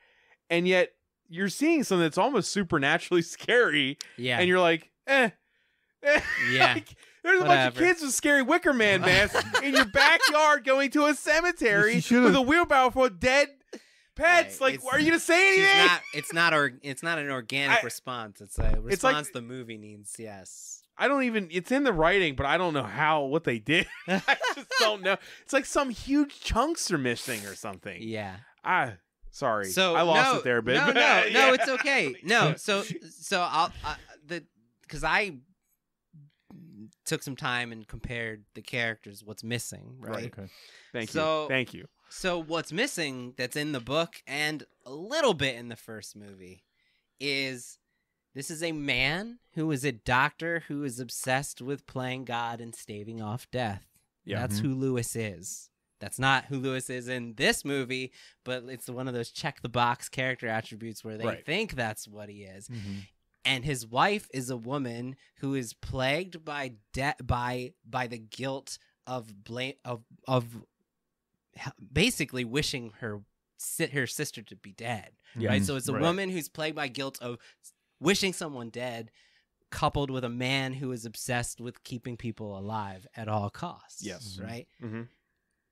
and yet you're seeing something that's almost supernaturally scary, Yeah. and you're like, Yeah. like, there's a bunch of Whatever. kids with scary Wicker Man masks in your backyard going to a cemetery She should've- with a wheelbarrow full of dead pets. Right. Like, It's- are you gonna say anything? It's not an organic response. It's a response the movie needs. Yes. I don't even. It's in the writing, but I don't know what they did. I just don't know. It's like some huge chunks are missing or something. Yeah. Sorry. So I lost no, it there a bit. No, but, no, yeah. it's okay. No, so because I took some time and compared the characters, what's missing, right? Okay. Thank So- you. Thank you. So what's missing that's in the book and a little bit in the first movie is this is a man who is a doctor who is obsessed with playing God and staving off death. Yeah. That's who Lewis is. That's not who Lewis is in this movie, but it's one of those check the box character attributes where they Right. think that's what he is. Mhm. And his wife is a woman who is plagued by by the guilt of blame of basically wishing her sister to be dead. Yeah. Right? So it's a Right. woman who's plagued by guilt of wishing someone dead, coupled with a man who is obsessed with keeping people alive at all costs. Yes. Right? Mm-hmm.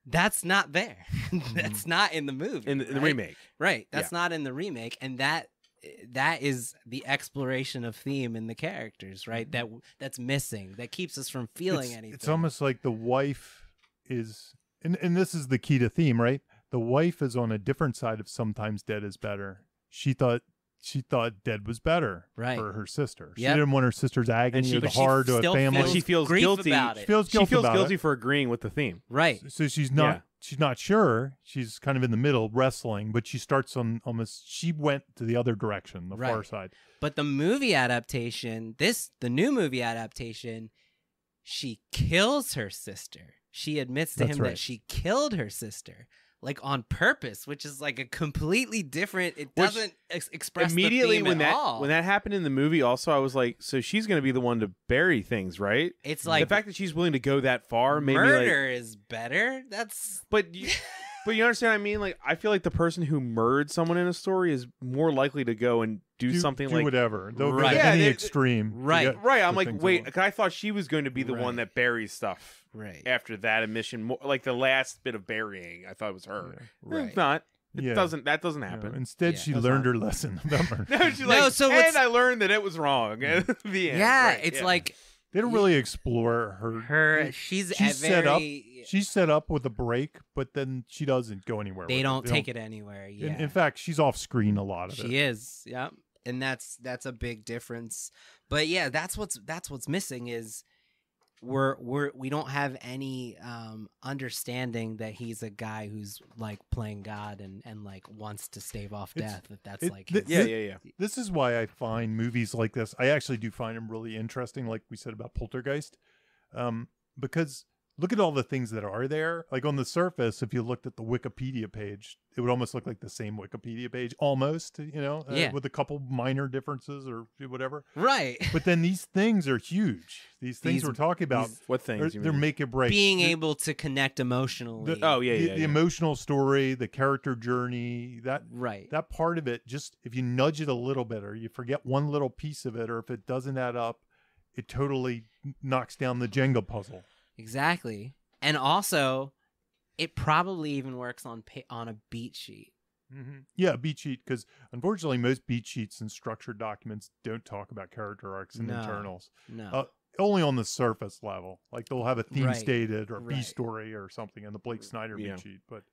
That's not there. That's not in the movie. In the right? remake. Right. That's not in the remake, and that is the exploration of theme in the characters, right? That's missing. That keeps us from feeling anything. It's almost like the wife is, and this is the key to theme, right? The wife is on a different side of sometimes dead is better. She thought dead was better Right. for her sister. She Yep. didn't want her sister's agony she- or the but she horror to a still family. And she feels grief guilty. about She it. feels She guilty feels about guilty it. for agreeing with the theme. Right. So she's not Yeah. she's not sure. She's kind of in the middle wrestling, but she starts on almost she went to the other direction, the far Right. side. But the movie adaptation, the new movie adaptation, she kills her sister. She admits to That's him right. that she killed her sister, like on purpose, which is like a completely different. It Which doesn't express Immediately the theme when at that all. when that happened in the movie, also I was like, so she's going to be the one to bury things, right? it's like the fact that she's willing to go that far, maybe like, murder is better. That's but you understand what I mean? Like, I feel like the person who murdered someone in a story is more likely to go and do something do like whatever. They'll go Right. to Yeah, any they- extreme. to Right. get right. I'm the like, things wait, they want. 'cause I thought she was going to be the Right. one that buries stuff right. after that admission, more like the last bit of burying. I thought it was her. Yeah. Right. It's not. It Yeah. doesn't. That doesn't No, happen. instead, Yeah. she That's learned not- her lesson about murder. No, she's No, like, so and it's- I learned that it was wrong. the end. Yeah, Right, it's yeah. like They don't really explore her. her. She's She's very. set up. She's set up with a break, but then she doesn't go anywhere. They with don't take it anywhere. Yeah. In fact, she's off screen a lot of it. She is, yeah, and that's a big difference. But yeah, that's what's missing is we don't have any understanding that he's a guy who's like playing God and like wants to stave off It's- death. That that's it- like th- his- Yeah. This is why I find movies like this. I actually do find them really interesting, like we said about Poltergeist, because look at all the things that are there. Like on the surface, if you looked at the Wikipedia page, it would almost look like the same Wikipedia page, almost, with a couple minor differences or whatever. Right. But then these things are huge. These things we're talking about, what things? they're make or break. Being able to connect emotionally. The emotional story, the character journey, that part of it, just if you nudge it a little bit or you forget one little piece of it, or if it doesn't add up, it totally knocks down the Jenga puzzle. Exactly. And also, it probably even works on a beat sheet. Mm-hmm. Yeah, a beat sheet, because unfortunately most beat sheets and structured documents don't talk about character arcs and internals. No. Only on the surface level. Like they'll have a theme stated or B Right. story or something in the Blake Snyder beat sheet. But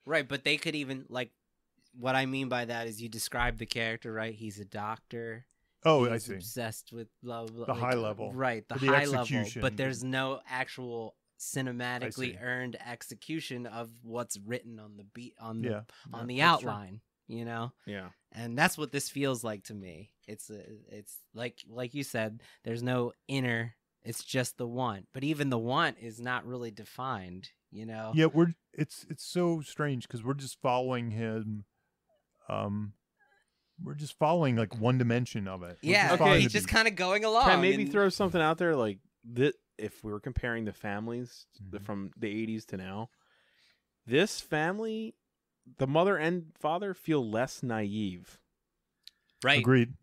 they could even, like, what I mean by that is you describe the character, right? He's a doctor. Oh, He's I see. obsessed with blah, blah, The high level. Right, the high level. But there's no actual cinematically earned execution of what's written on the beat on the outline, Yeah. And that's what this feels like to me. It's like you said, there's no inner, it's just the want. But even the want is not really defined, Yeah, it's so strange because we're just following him. We're just following like one dimension of it. He's just kind of going along. Can I maybe throw something out there like that? If we were comparing the families from the 80s to now, this family, the mother and father, feel less naive. Right. Agreed.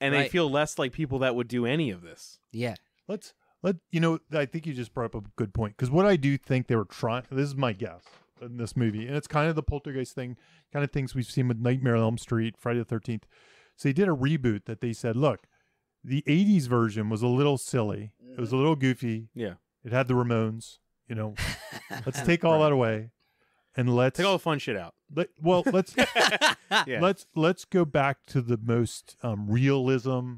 And they feel less like people that would do any of this. Yeah. I think you just brought up a good point, because what I do think they were trying, this is my guess in this movie, and it's kind of the poltergeist thing, kind of things we've seen with Nightmare on Elm Street, Friday the 13th. So they did a reboot that they said, look, the 80s version was a little silly. It was a little goofy. Yeah. It had the Ramones, Let's take all that away and let's take all the fun shit out. Let's go back to the most realism,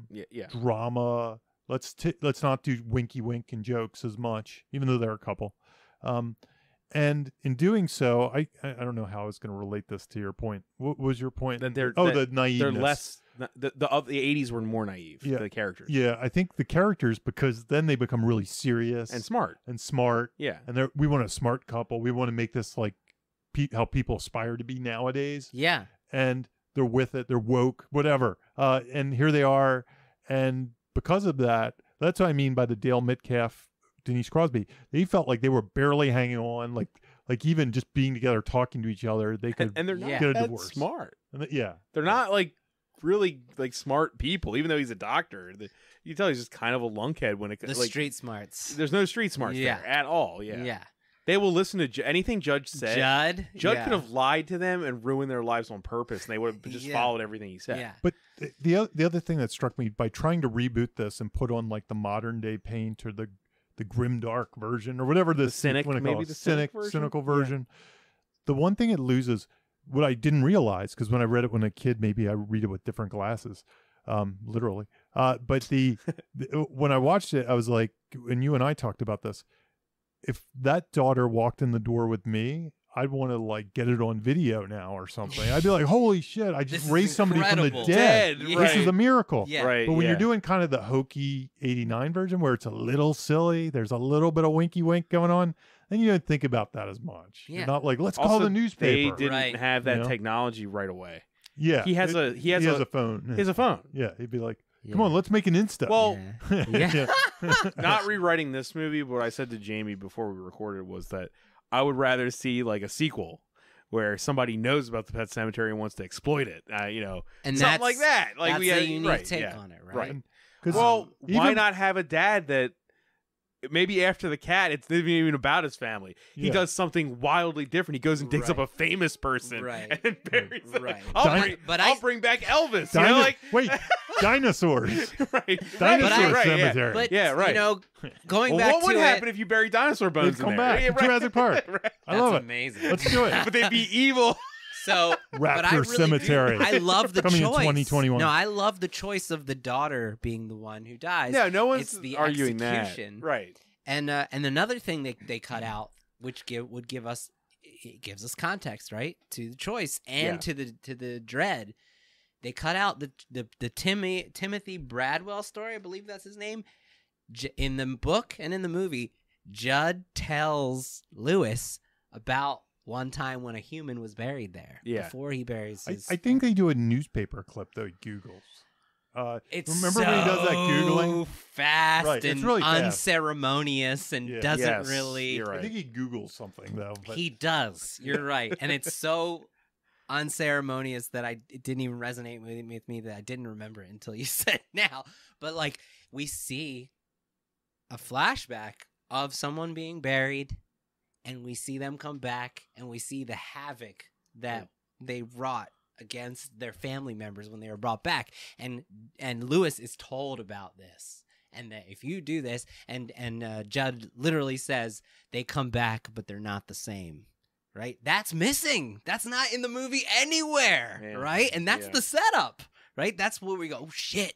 drama. Let's not do winky wink and jokes as much, even though there are a couple. And in doing so, I don't know how I was going to relate this to your point. What was your point? That the naiveness. They're less. The 80s were more naive. Yeah. The characters. Yeah, I think the characters, because then they become really serious and smart. Yeah, and we want a smart couple. We want to make this like how people aspire to be nowadays. Yeah, and they're with it. They're woke, whatever. And here they are, and because of that, that's what I mean by the Dale Metcalf, Denise Crosby. They felt like they were barely hanging on, like even just being together, talking to each other, they could and they're not get a that divorce. Smart. And they're not like really like smart people. Even though he's a doctor, you tell he's just kind of a lunkhead when it comes. Street smarts. There's no street smarts there at all. Yeah. They will listen to anything Judge said. Judd could have lied to them and ruined their lives on purpose, and they would have just followed everything he said. Yeah. But the other thing that struck me by trying to reboot this and put on like the modern day paint or the grimdark version or whatever the cynic, maybe the cynical version. The one thing it loses, what I didn't realize, because when I read it when a kid, maybe I read it with different glasses, literally. But when I watched it, I was like, and you and I talked about this. If that daughter walked in the door with me, I'd want to like get it on video now or something. I'd be like, holy shit, I just raised somebody from the dead. This is a miracle. Yeah. Right. But when you're doing kind of the hokey 89 version where it's a little silly, there's a little bit of winky wink going on, then you don't think about that as much. Yeah. You're not like, let's also, call the newspaper. They didn't have that technology right away. Yeah. He has a phone. He has a phone. Yeah. He'd be like, come on, let's make an Insta. Well, yeah. Not rewriting this movie, but what I said to Jamie before we recorded was that I would rather see like a sequel where somebody knows about the Pet Sematary and wants to exploit it, and something like that. Like that's we had a unique take on it, right? Well, why not have a dad that maybe after the cat, it's not even about his family. He does something wildly different. He goes and digs up a famous person and then buries them. Right. I'll bring back Elvis. Wait, dinosaurs. Right. Dinosaur cemetery. But, going back to what would happen if you bury dinosaur bones They'd come in back. there? Jurassic Park. I love it. Amazing. Let's do it. But they'd be evil. So, but I really Cemetery. I love the Coming choice. in 2021. No, I love the choice of the daughter being the one who dies. Yeah, no one's it's the arguing execution. that. Right. And another thing they cut out, which gives us context, right, to the choice and to the dread. They cut out the Timothy Bradwell story. I believe that's his name. In the book and in the movie, Judd tells Lewis about one time when a human was buried there. Yeah. Before he buries his. I think they do a newspaper clip though. He Googles. It's remember so when he does that Googling? fast Right, and it's really fast. unceremonious and Yeah. doesn't Yes, really. you're right. I think he Googles something though. But He does. You're right, and it's so unceremonious that it didn't even resonate with me that I didn't remember it until you said now. But like we see a flashback of someone being buried, and we see them come back, and we see the havoc that they wrought against their family members when they were brought back, and Lewis is told about this, and that if you do this, and Judd literally says they come back but they're not the same, right? That's missing. That's not in the movie anywhere. Man. Right? And that's Yeah. the setup, right? That's where we go, oh shit,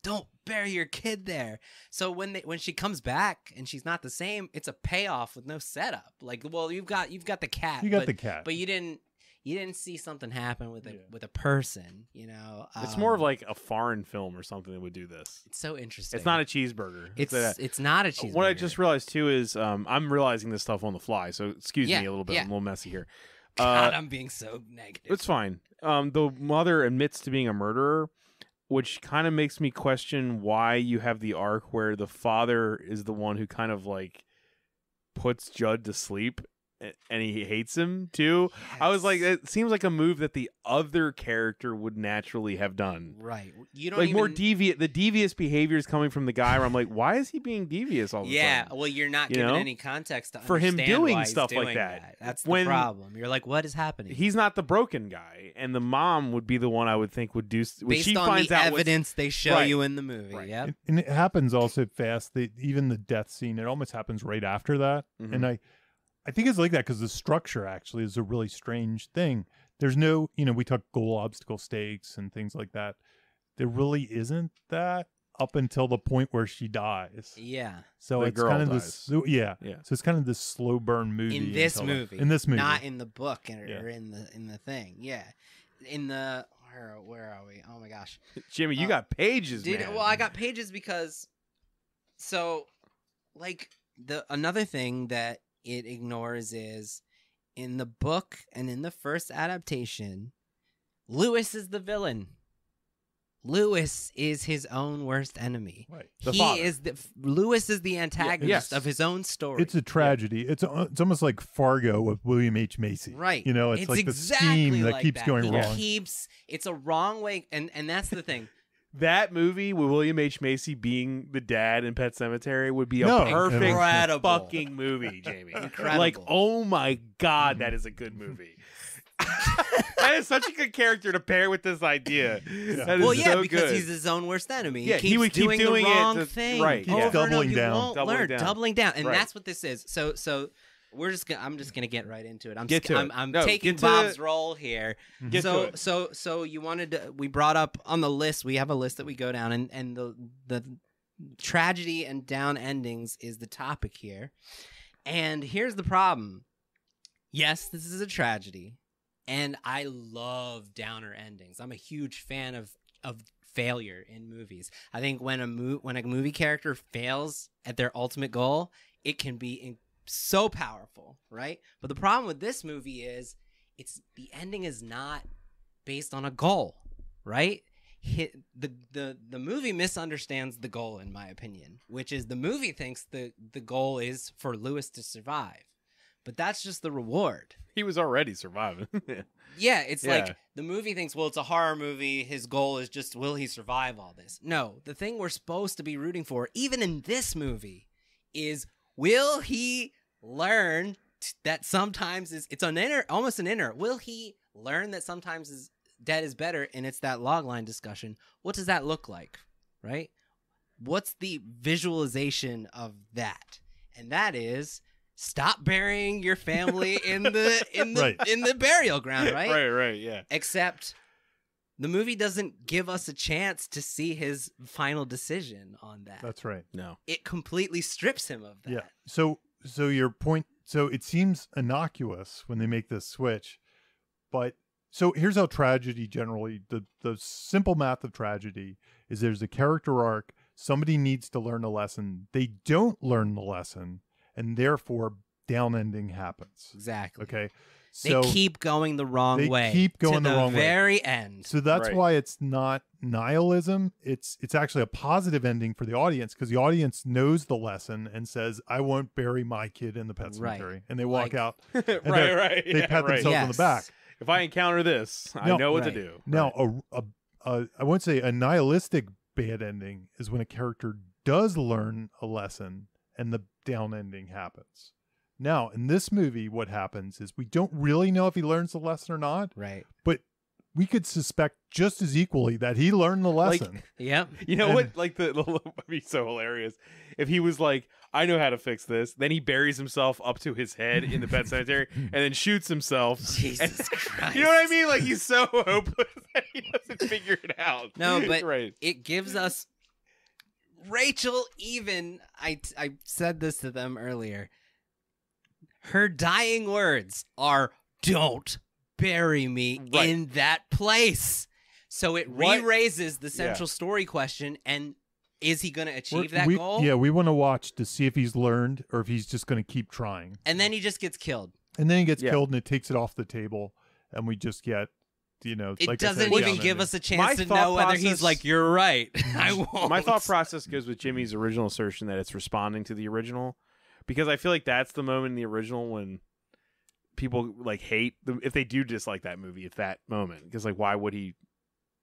don't bury your kid there. So when she comes back and she's not the same, it's a payoff with no setup. Like, well, you've got the cat, you got the cat. but you didn't see something happen with Yeah. with a person, you know. It's more of like a foreign film or something that would do this. it's so interesting. It's not a cheeseburger. It's not a cheeseburger. What I just realized too is I'm realizing this stuff on the fly, so excuse Yeah, me a little bit. yeah. I'm a little messy here. God, I'm being so negative. It's fine. The mother admits to being a murderer, which kind of makes me question why you have the arc where the father is the one who kind of like puts Judd to sleep and he hates him too. I was like, Yes. it seems like a move that the other character would naturally have done. Right. You don't Like even, more deviant, the devious behavior is coming from the guy where I'm like, why is he being devious all of a Yeah, sudden? well, you're not You given know? any context to For him understand doing why he's stuff like doing that. That's the When- problem. You're like, what is happening? He's not the broken guy, and the mom would be the one I would think would do. When Based she on finds the out what's- evidence they show Right. you in the movie. Right. Yep. And it happens also fast. Even the death scene, it almost happens right after that. Mhm. And I think it's like that because the structure actually is a really strange thing. There's no, we talk goal obstacle stakes and things like that. There really isn't that up until the point where she dies. Yeah. So The it's girl kind of dies. this, yeah. Yeah. So it's kind of this slow burn movie In this until movie. In this movie, Not in the book or Yeah. in the thing. Yeah. In the where are we? Oh my gosh. Jimmy, you got pages, Dude, man. well, I got pages because like another thing that it ignores is in the book and in the first adaptation, Lewis is the villain. Lewis is his own worst enemy. right? The father. Lewis is the antagonist yes. of his own story. It's a tragedy. It's almost like Fargo with William H. Macy. Right. It's like exactly the scheme that like keeps that. going He wrong. It's a wrong way, and that's the thing. That movie with William H. Macy being the dad in Pet Sematary would be a No. perfect Incredible. fucking movie, Jamie. Incredible. Like, oh my God, that is a good movie. That is such a good character to pair with this idea. That is Well, yeah, so because good. he's his own worst enemy. Yeah, he he keeps would keep doing doing the it wrong to- thing. right, Keeps Over and over. doubling He down. won't Doubling learn. down. Doubling down, and Right. that's what this is. So I'm just gonna get right into it. I'm Get to it. I'm No, taking get to Bob's it. role here. Get to it. So you wanted to? We brought up on the list. We have a list that we go down, and the tragedy and down endings is the topic here. And here's the problem. Yes, this is a tragedy, and I love downer endings. I'm a huge fan of failure in movies. I think when a movie character fails at their ultimate goal, it can be so powerful, right? But the problem with this movie is the ending is not based on a goal, right? The movie misunderstands the goal, in my opinion, which is the movie thinks the goal is for Lewis to survive, but that's just the reward. He was already surviving. Yeah, it's Yeah. like the movie thinks, well, it's a horror movie. His goal is just, will he survive all this? No, the thing we're supposed to be rooting for, even in this movie, is will he learn that sometimes it's almost an inner. Will he learn that sometimes his dead is better? And it's that logline discussion. What does that look like, right? What's the visualization of that? And that is, stop burying your family in the Right. in the burial ground, right? right, yeah. Except the movie doesn't give us a chance to see his final decision on that. That's right. No. It completely strips him of that. Yeah. So your point. So it seems innocuous when they make this switch, but so here's how tragedy generally the simple math of tragedy is: there's a character arc. Somebody needs to learn a lesson. They don't learn the lesson. and therefore down ending happens. Exactly. Okay. They So keep going the wrong way. They keep going to the wrong way. very end. So that's Right. why it's not nihilism. It's actually a positive ending for the audience, because the audience knows the lesson and says, "I won't bury my kid in the pet Right. cemetery," and they walk Like- out. right, and right. They yeah, pat right. themselves on the back. If I encounter this, I No, know what right. to do. Now, I won't say a nihilistic bad ending is when a character does learn a lesson and the down ending happens. Now, in this movie, what happens is we don't really know if he learns the lesson or not, Right. but we could suspect just as equally that he learned the lesson. Yep. You know And- what? Like the would be so hilarious if he was like, "I know how to fix this." Then he buries himself up to his head in the pet cemetery and then shoots himself. Jesus Christ. You know what I mean? Like he's so hopeless that he doesn't figure it out. No, but right. it gives us Rachel. Even I said this to them earlier. Her dying words are, "Don't bury me Right. in that place." So it What? re-raises the central story question, and is he going to achieve that goal? Yeah, we want to watch to see if he's learned or if he's just going to keep trying. And then he just gets killed. And then he gets Yeah. killed and it takes it off the table, and we just get, It like I doesn't said, even down give ending. us a My chance to thought know whether he's process- like, "You're right." I won't. My thought process goes with Jimmy's original assertion that it's responding to the original, because I feel like that's the moment in the original when people like hate them if they do dislike that movie. It's that moment, because like, why would he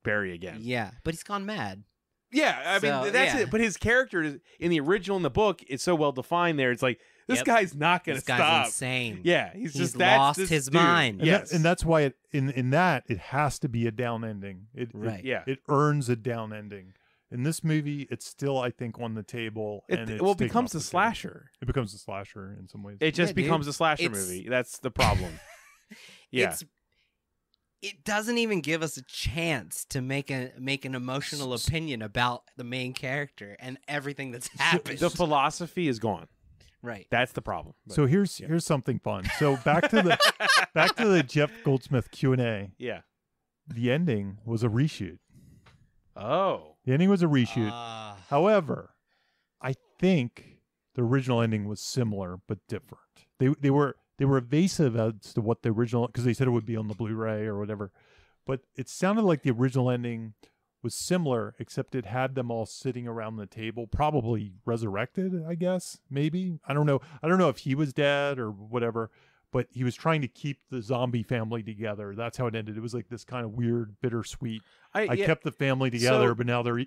bury again? Yeah, but he's gone mad. Yeah, I mean So, that's yeah. it. But his character is, in the original in the book, it's so well defined. There, it's like this Yep. guy's not going to This guy's stop. insane. Yeah, he's just that's lost this his dude. mind. And, Yes, and that's why it in that it has to be a down ending. Right. Yeah. It earns a down ending. In this movie, it's still, I think, on the table. And it's well, it taken becomes off a the table. slasher. It becomes a slasher in some ways. It just Yeah, dude. becomes a slasher It's- movie. That's the problem. Yeah. It doesn't even give us a chance to make an emotional opinion about the main character and everything that's happened. The philosophy is gone. Right. That's the problem. So here's something fun. So back to the Jeff Goldsmith Q&A. Yeah. The ending was a reshoot. Oh. The ending was a reshoot. Ah. However, I think the original ending was similar but different. They were evasive as to what the original, because they said it would be on the Blu-ray or whatever, but it sounded like the original ending was similar, except it had them all sitting around the table, probably resurrected, I guess, maybe. I don't know if he was dead or whatever, but he was trying to keep the zombie family together. That's how it ended. It was like this kind of weird, bittersweet. I yeah, kept the family together, So- but now they're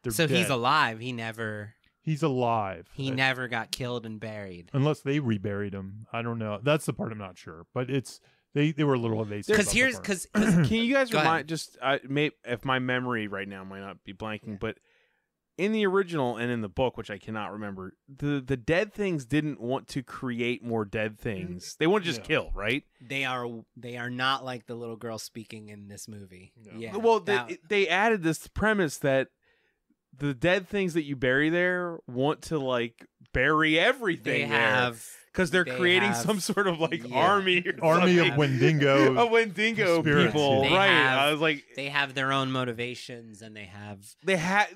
So he's dead. alive. He's alive. He Uh, never got killed and buried. unless they reburied him. I don't know. That's the part I'm not sure. But it's they were a little evasive. Because about that here's part. because Can you guys Go ahead. remind just if my memory right now might not be blanking, but in the original and in the book, which I cannot remember, the dead things didn't want to create more dead things. They want to just Yeah. kill, right? they are not like the little girl speaking in this movie. No. Yeah. Well, that- they added this premise that the dead things that you bury there want to like bury everything they have because they're they creating have- some sort of like yeah. army or army something. of Wendigo. of Wendigo spirits, people, yeah. They right? have- I was like, they have their own motivations and they have they have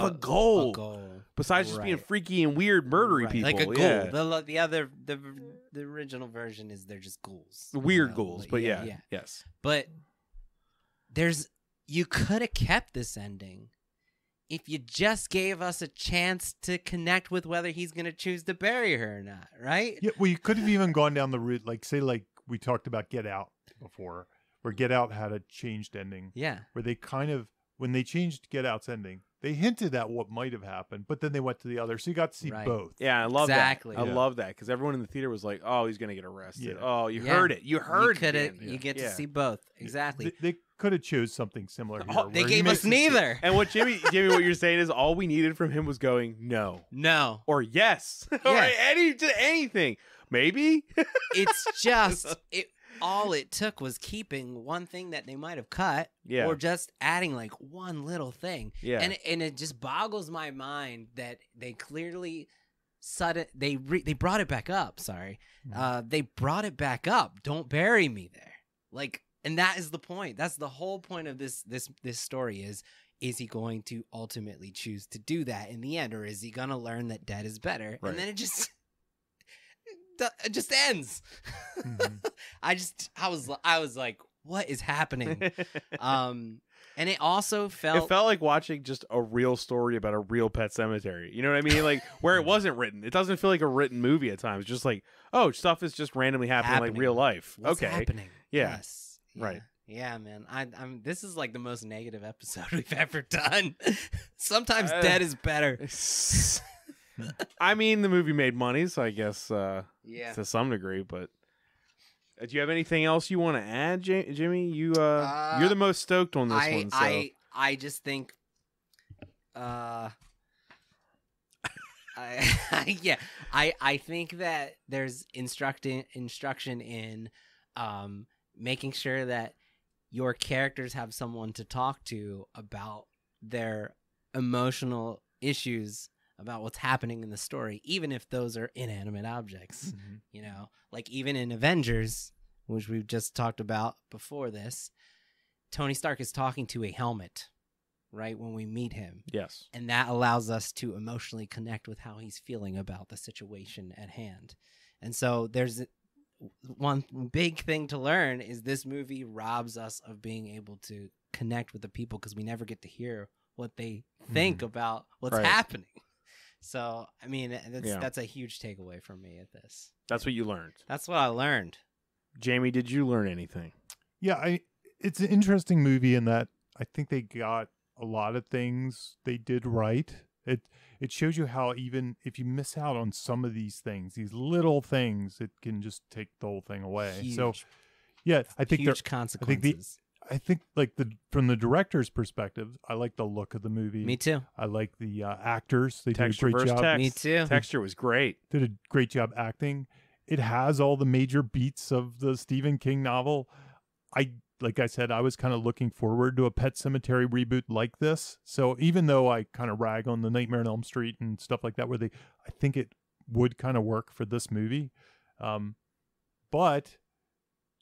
a goal. A goal. Besides just being Right. freaky and weird, murdery Right, people, like a ghoul. yeah. The other the original version is they're just ghouls. Weird you know, ghouls, but yeah, yes. But you could have kept this ending if you just gave us a chance to connect with whether he's going to choose to bury her or not, right? Yeah, well, you could have even gone down the route, like we talked about Get Out before, where Get Out had a changed ending, Yeah. where they kind of, when they changed Get Out's ending, they hinted at what might have happened, but then they went to the other, so you got to see Right. both. Yeah, I love Exactly. that. I Yeah. love that because everyone in the theater was like, "Oh, he's gonna get arrested." Yeah. Oh, you Yeah. heard it. You heard You it. You get to Yeah. see both. Exactly. They could have chose something similar here. Oh, They where he gave us makes a- neither. And what Jimmy, what you're saying is all we needed from him was going no No. or yes or Yeah. anything. Maybe. It's just all it took was keeping one thing that they might have cut Yeah. or just adding like one little thing. Yeah. And it just boggles my mind that they clearly they brought it back up, sorry. They brought it back up. Don't bury me there. Like, and that is the point. That's the whole point of this story is he going to ultimately choose to do that in the end, or is he going to learn that dead is better? Right. And then it just it just ends. Mhm. I was like, what is happening? And it also It felt felt like watching just a real story about a real pet cemetery. You know what I mean? Like where it wasn't written. It doesn't feel like a written movie at times. Just like, oh, stuff is just randomly happening like real life. What's okay. happening? Yeah. Yes. Right. Yeah, man. I'm. This is like the most negative episode we've ever done. Sometimes dead is better. I mean, the movie made money, so I guess Yeah. to some degree. But do you have anything else you want to add, Jimmy? You're the most stoked on this one. So. I just think, I think that there's instruction in making sure that your characters have someone to talk to about their emotional issues about what's happening in the story, even if those are inanimate objects. Mhm. You know, like even in Avengers, which we've just talked about before this, Tony Stark is talking to a helmet, right, when we meet him. Yes. And that allows us to emotionally connect with how he's feeling about the situation at hand. And so there's one big thing to learn is this movie robs us of being able to connect with the people because we never get to hear what they think about what's happening. So, I mean, that's a huge takeaway from me at this. That's what you learned. That's what I learned. Jamie, did you learn anything? Yeah, it's an interesting movie in that I think they got a lot of things they did right. It shows you how even if you miss out on some of these things, these little things, it can just take the whole thing away. Huge. So, yeah, I think huge consequences. I think like from the director's perspective, I like the look of the movie. Me too. I like the actors. They Texture did a great versus job. text. Me too. Texture was great. Did a great job acting. It has all the major beats of the Stephen King novel. Like I said, I was kind of looking forward to a Pet Sematary reboot like this. So even though I kind of rag on the Nightmare on Elm Street and stuff like that, I think it would kind of work for this movie. But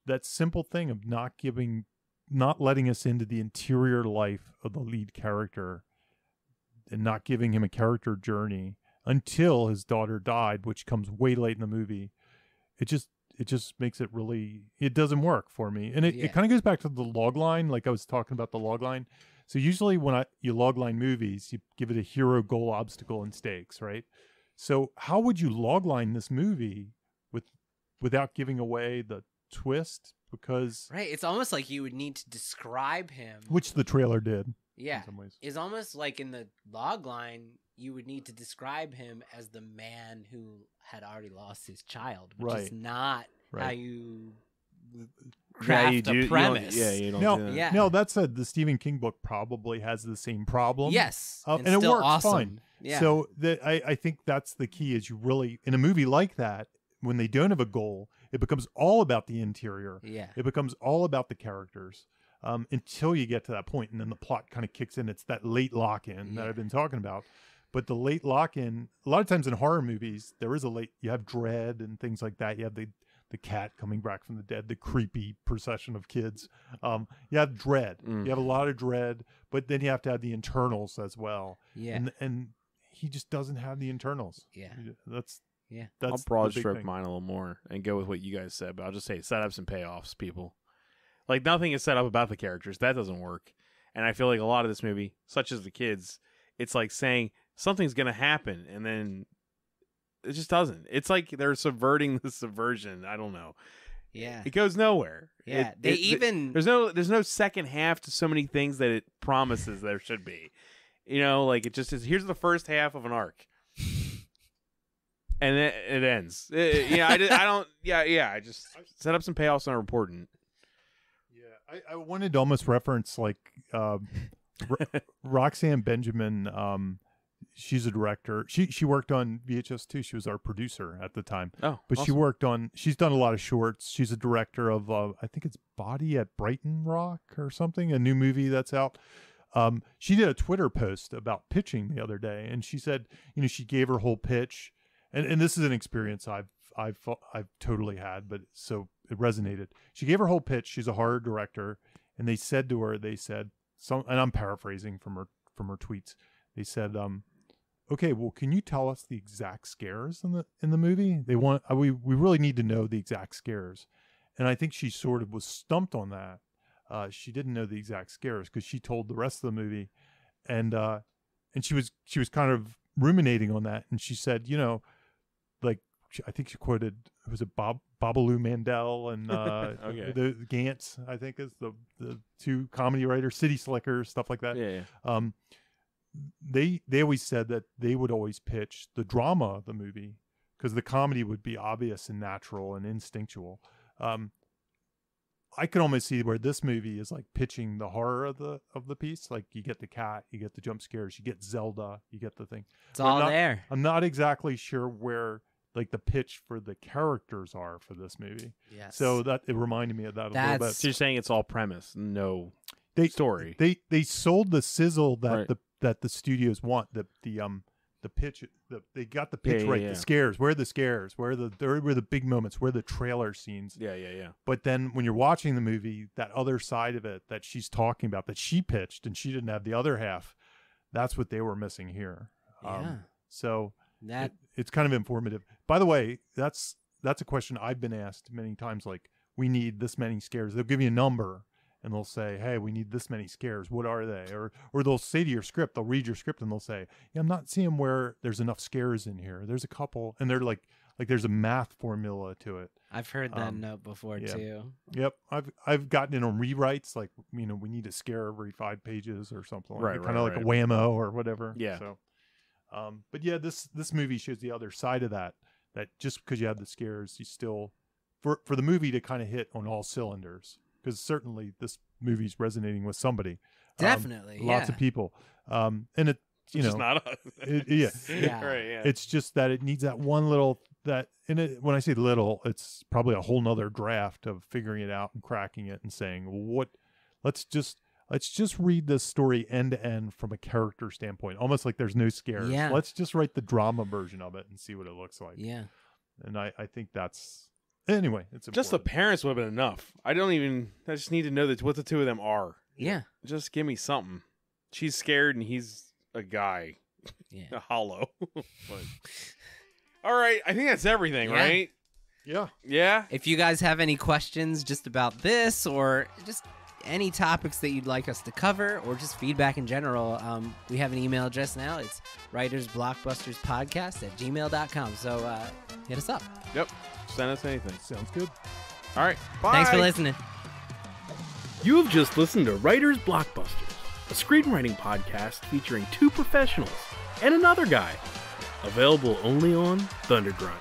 that simple thing of not letting us into the interior life of the lead character and not giving him a character journey until his daughter died, which comes way late in the movie. It just makes it really, it doesn't work for me. And it kind of goes back to the log line, like I was talking about the log line. So usually when you log line movies, you give it a hero, goal, obstacle, and stakes, right? So how would you log line this movie without giving away the twist? Because right, it's almost like you would need to describe him. Which the trailer did. Yeah. In some ways. It's almost like in the log line, you would need to describe him as the man who had already lost his child, which is not how you craft a premise. You don't do that. Yeah. No, that said, the Stephen King book probably has the same problem. Yes. And it works awesome. fine. Yeah. So I think that's the key is you really, in a movie like that, when they don't have a goal, it becomes all about the interior. Yeah. It becomes all about the characters until you get to that point, and then the plot kind of kicks in. It's that late lock-in that I've been talking about. But the late lock-in, a lot of times in horror movies, there is you have dread and things like that. You have the cat coming back from the dead, the creepy procession of kids. You have dread. You have a lot of dread, but then you have to have the internals as well. Yeah. And he just doesn't have the internals. Yeah. That's I'll broad stroke mine a little more and go with what you guys said, but I'll just say setups and payoffs, people. Like nothing is set up about the characters. That doesn't work. And I feel like a lot of this movie, such as the kids, it's like saying something's going to happen and then it just doesn't. It's like they're subverting the subversion. I don't know. Yeah. It goes nowhere. Yeah. There's no second half to so many things that it promises there should be. You know, like it just is, here's the first half of an arc. And it ends. I just setups and payoffs are important. Yeah, I wanted to almost reference like Roxanne Benjamin. She's a director. She worked on VHS too. She was our producer at the time. Oh, but awesome. She's done a lot of shorts. She's a director of I think it's Body at Brighton Rock or something, a new movie that's out. She did a Twitter post about pitching the other day, and she said, she gave her whole pitch. And this is an experience I've totally had, but so it resonated. She gave her whole pitch. She's a horror director, and they said, and I'm paraphrasing from her tweets. They said, okay, well, can you tell us the exact scares in the movie? They want we really need to know the exact scares, and I think she sort of was stumped on that. She didn't know the exact scares because she told the rest of the movie, and she was kind of ruminating on that, and she said, like I think she quoted, was it Babalu Mandel and Okay. the Gantz, I think is the two comedy writers, City Slickers, stuff like that. Yeah. They always said that they would always pitch the drama of the movie because the comedy would be obvious and natural and instinctual. I could almost see where this movie is like pitching the horror of the piece. Like you get the cat, you get the jump scares, you get Zelda, you get the thing. It's all there. I'm not exactly sure where like the pitch for the characters are for this movie. Yes. So that it reminded me of that a little bit. So you're saying it's all premise, no story. They sold the sizzle that Right. that the studios want. The pitch. They got the pitch right. Yeah. The scares. Where are the scares? Where are the big moments? Where are the trailer scenes? Yeah. But then when you're watching the movie, that other side of it that she's talking about, that she pitched and she didn't have the other half, that's what they were missing here. Yeah. So That it's kind of informative. By the way, that's a question I've been asked many times. Like, we need this many scares. They'll give you a number and they'll say, hey, we need this many scares. What are they? Or they'll say to your script, they'll read your script and they'll say, yeah, I'm not seeing where there's enough scares in here. There's a couple. And they're like there's a math formula to it. I've heard that note before too. Yep. I've gotten in on rewrites, like, we need a scare every 5 pages or something. Right, Kind of like right. a whammo or whatever. Yeah. So, but yeah, this movie shows the other side of that just because you have the scares, you still, for the movie to kind of hit on all cylinders, because certainly this movie's resonating with somebody. Definitely. Lots of people. And it, Just not us. Yeah. Yeah. Right. Yeah. It's just that it needs that one little, when I say little, it's probably a whole nother draft of figuring it out and cracking it and saying, well, let's just read this story end to end from a character standpoint, almost like there's no scares. Yeah. Let's just write the drama version of it and see what it looks like. Yeah. And I think that's, anyway, it's just the important. parents would have been enough. I just need to know what the two of them are. Yeah. Just give me something. She's scared and he's a guy. Yeah. A hollow. But, all right. I think that's everything, Yeah. right? Yeah. Yeah. If you guys have any questions just about this or just any topics that you'd like us to cover or just feedback in general, we have an email address now. It's writersblockbusterspodcast@gmail.com. So hit us up. Yep. Send us anything. Sounds good. All right. Bye. Thanks for listening. You have just listened to Writers Blockbusters, a screenwriting podcast featuring 2 professionals and another guy. Available only on Thundergrunt.